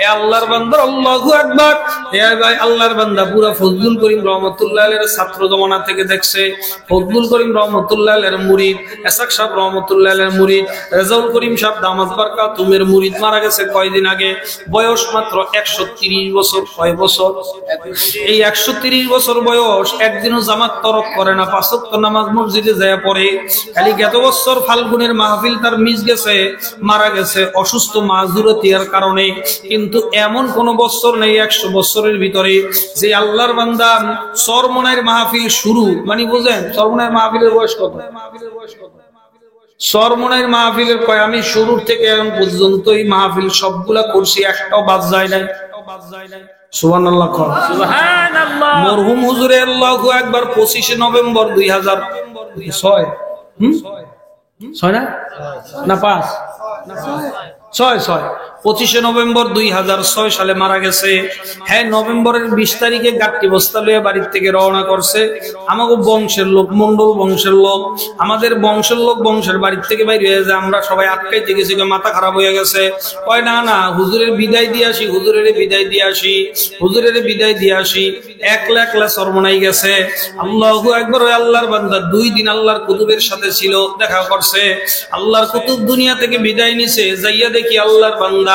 এ আল্লাহর বান্দা, আল্লাহু আকবার। এ ভাই আল্লাহর বান্দা পুরা ফজলুল করিম রহমতুল্লাহ আলাইহির ছাত্র জমানা থেকে দেখছে। ফজলুল করিম রহমতুল্লাহ আলাইহির মুরিদ, এসাক সাহেব রহমতুল্লাহ আলাইহির মুরিদ, রেজাউল করিম সাহেব দামাত বারকাতুমের মুরিদ মারা গেছে কয়দিন আগে, বয়স মাত্র 130 বছর। কয় বছর? এই 130 বছর বয়স, একদিনও জামাত তরক করে না, 5 ওয়াক্ত নামাজ মসজিদে যায় পড়ে। খালি গত বছর ফাল্গুনের মাহফিল তার মিস গেছে, মারা গেছে অসুস্থ মাজুরাতিয়ার কারণে। কিন্তু এমন কোন বছর নেই 100 বছরের ভিতরে যে আল্লাহর বান্দা চরমনাইয়ের মাহফিল শুরু, মানে বুঝেন চরমনাইয়ের মাহফিলের বয়স কত? চরমনাইয়ের মাহফিলের কয় আমি শুরুর থেকে এখন পর্যন্ত এই মাহফিল সবগুলা করছি, একটাও বাদ যায় নাই। সুবহানাল্লাহ। সুবহানাল্লাহ। মরহুম হুজুরে আল্লাহু আকবার 25 নভেম্বর 2006 6 না 5 6 25 নভেম্বর 2006 সালে মারা গেছে। হ্যাঁ, নভেম্বরের 20 তারিখে গাট্টি বস্তা লইয়া বাড়ির থেকে রওনা করছে। আমাকে বংশের লোক, মন্ডল বংশের লোক, আমাদের বংশের লোক বংশের বাড়ির থেকে বাইরে হয়ে যায়। আমরা সবাই আটকাইতে গেছি, মাথা খারাপ হয়ে গেছে। কয় না না, হুজুরের বিদায় দিয়ে আসি, হুজুরের বিদায় দিয়ে আসি, হুজুরের বিদায় দিয়ে আসি। একলা একলা চরমনাই গেছে। আল্লাহু আকবার। ওই আল্লাহর বান্দা 2 দিন আল্লাহর কুতুবের সাথে ছিল, দেখা করছে। আল্লাহর কুতুব দুনিয়া থেকে বিদায় নিছে, যাইয়া দেখি আল্লাহর বান্দা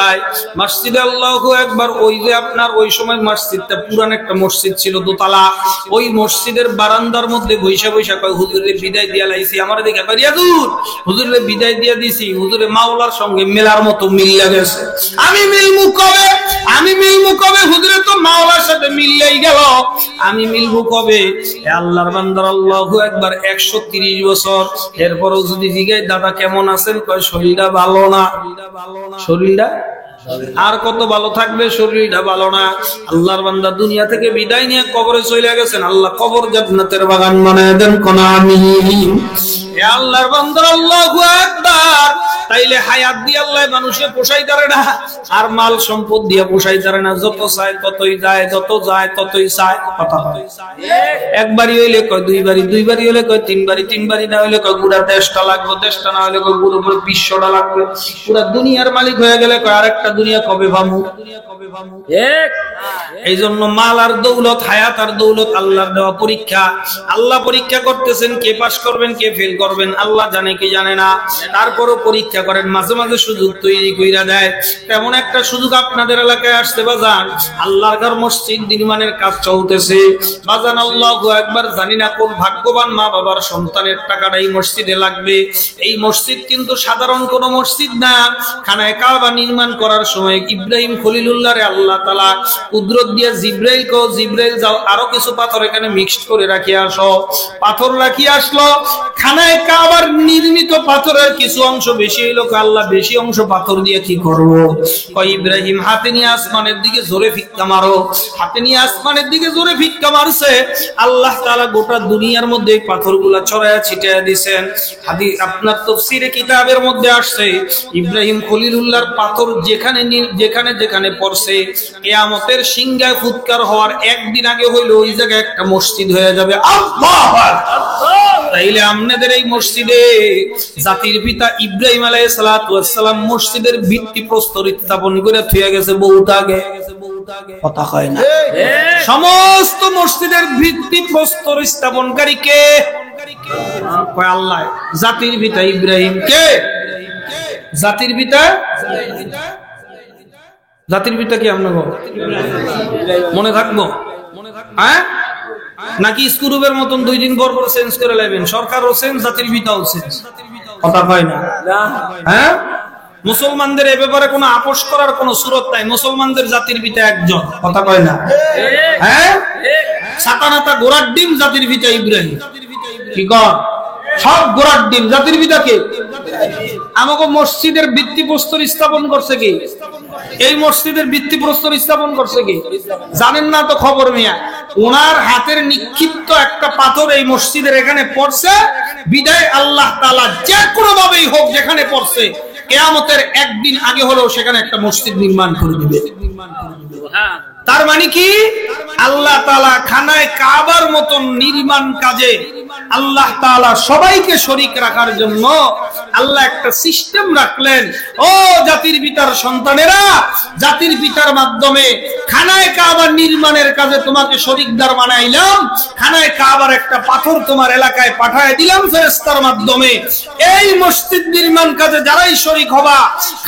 মসজিদে আল্লাহু আকবার। ওই যে আপনার ওই সময় মসজিদটা পুরান একটা মসজিদ ছিল, দোতলা। ওই মসজিদের বারান্দার মধ্যে বৈশা বৈশা কয় হুজুরের বিদায় দিয়া লাইছি। আমার দিকে রিয়াজুর, হুজুরের বিদায় দিয়া দিছি, হুজুরে মাওলার সঙ্গে মেলার মতো মিল লাগেছে। আমি মিলমু কবে, আমি মিলমু কবে? হুজুরে তো মাওলার সাথে মিললেই গেল, আমি মিলবো কবে? আল্লাহর বান্দার আল্লাহু আকবার 130 বছর। এরপরও যদি জিগাই দাদা কেমন আছেন, কয় শরীরটা ভালো না। শরীরটা আর কত ভালো থাকবে, শরীরটা ভালো না। আল্লাহর বান্দা দুনিয়া থেকে বিদায় নিয়ে কবরে চলে গেছেন। আল্লাহ কবর জান্নাতের বাগান বানায় দেন, কোন আমিন। এ আল্লাহর বান্দা আল্লাহু আকবার। তাইলে হায়াত দিয়ে আল্লাহ মানুষে পোষাই পারে না, আর মাল সম্পদ দিয়ে পোষাই পারে না। যত চায় ততই যায়, যত যায় ততই চায়। কথা হয় একবারই হইলে কয় 2 বাড়ি, 2 বাড়ি হইলে কয় 3 বাড়ি, 3 বাড়ি না হইলে কয় পুরা 10টা লাগবে, 10টা না হইলে কয় পুরো 20টা লাগবে। পুরা দুনিয়ার মালিক হয়ে গেলে কয় আরেকটা দুনিয়া কবে পাবো? এই জন্য মাল আর দৌলত, হায়াত আর দৌলত আল্লাহর দেওয়া পরীক্ষা। আল্লাহ পরীক্ষা করতেছেন, কে পাস করবেন কে ফেল করবেন আল্লাহ জানে কি জানে না। তারপরও পরীক্ষা করেন, মাঝে মাঝে সুযোগ তৈরি কইরা দেয়। তেমন একটা সুযোগ আপনাদের এলাকায় আসতে বাজান, আল্লাহর ঘর মসজিদ নির্মাণের কাজ চলতেছে বাজান। আল্লাহু আকবার। জানি না কোন ভাগ্যবান মা বাবার সন্তানের টাকাটা এই মসজিদে লাগবে। এই মসজিদ কিন্তু সাধারণ কোন মসজিদ না। খানায়ে কাবা নির্মাণ করার সময় ইব্রাহিম খলিলুল্লাহরে আল্লাহ তাআলা কুদরত দিয়ে জিব্রাইল কো, জিব্রাইল যাও আরো কিছু পাথর এখানে মিক্সড করে রাখিয়ে আসো। পাথর রাখিয়ে আসলো। খানায়ে কাবার নির্মিত পাথরের কিছু অংশ বেশি হইলো, আল্লাহ বেশি অংশ পাথর দিয়ে কি করব? কয় ইব্রাহিম হাতে নিয়ে আসমানের দিকে জোরে ফিক্কা মারো। হাতে নিয়ে আসমানের দিকে জোরে ফিক্কা মারছে। আল্লাহ তাআলা গোটা দুনিয়ার মধ্যে এই পাথরগুলা ছড়ায়া ছিটায়া দিবেন। হাদিস আপনার তাফসীরে কিতাবের মধ্যে আসছে, ইব্রাহিম খলিলুল্লাহর পাথর যেখানে যেখানে যেখানে পড়ছে, কিয়ামতের সিংহায় ফুৎকার হওয়ার একদিন আগে হইলো ওই জায়গায় একটা মসজিদ হয়ে যাবে। আল্লাহু আকবার। তাইলে আপনাদের এই মসজিদে জাতির পিতা ইব্রাহিম আলাইহিস সালাতু ওয়াস সালাম মসজিদের ভিত্তি প্রস্তর স্থাপন করে থুয়ে গেছে বহুত আগে। কথা হয় না? সমস্ত মসজিদের ভিত্তি প্রস্তর স্থাপনকারী কে? কয় আল্লাহ। জাতির পিতা ইব্রাহিম কে? জাতির পিতা, জাতির পিতা কি আপনার মনে থাকবো? হ্যাঁ, নাকি স্ক্রুবের মতন 2 দিন পর পর চেঞ্জ করে লাইবেন? সরকারও চেঞ্জ, জাতির পিতাও চেঞ্জ। কথা হয় না? হ্যাঁ, মুসলমানদের এ ব্যাপারে কোনো আপোষ করার কোনো সুরত নাই। মুসলমানদের জাতির পিতা একজন। কথা কয় না? হ্যাঁ, সাতানাতা গোড়ার ডিম জাতির পিতা ইব্রাহিম। কি কর? সব গোড়ার ডিম। জাতির পিতা কে? আমাকে মসজিদের ভিত্তিপ্রস্তর স্থাপন করছে কি? এই মসজিদের ভিত্তিপ্রস্তর স্থাপন করছে কি? জানেন না তো খবর মিয়া। ওনার হাতের নিক্ষিপ্ত একটা পাথর এই মসজিদের এখানে পড়ছে, বিদায় আল্লাহ তাআলা যে কোনো ভাবেই হোক যেখানে পড়ছে কিয়ামতের একদিন আগে হলেও সেখানে একটা মসজিদ নির্মাণ করে দিবে। তার মানে কি? আল্লাহ তাআলা খানায়ে কাবার মতন নির্মাণ কাজে আল্লাহ তাআলা সবাইকে শরীক রাখার জন্য আল্লাহ একটা সিস্টেম রাখলেন। ও জাতির পিতার সন্তানেরা, জাতির পিতার মাধ্যমে খানায়ে কাবা নির্মাণের কাজে তোমাকে শরীকদার বানাইলাম। খানায়ে কাবার একটা পাথর তোমার এলাকায় পাঠায় দিলাম ফেরেশতার মাধ্যমে। এই মসজিদ নির্মাণ কাজে যারাই শরীক হবা,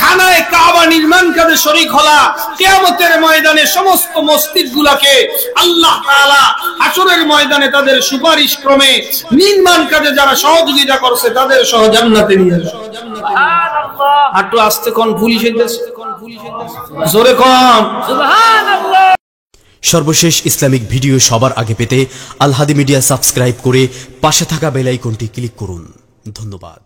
খানায়ে কাবা নির্মাণ কাজে কাজে শরীক হলা, কিয়ামতের ময়দানে সমস্ত মসজিদগুলোকে আল্লাহ তাআলা হাসরের ময়দানে তাদের সুপারিশ ক্রমে নির্মাণ কাজে যারা সহযোগিতা করছে তাদের সহ জান্নাতে নিয়ে যাবে। সুবহানাল্লাহ, একটু আস্তে কোন পুলিশ হইতেছে, জোরে কোন সুবহানাল্লাহ। সর্বশেষ ইসলামিক ভিডিও সবার আগে পেতে আল হাদি মিডিয়া সাবস্ক্রাইব করে পাশে থাকা বেল আইকনটি ক্লিক করুন। ধন্যবাদ।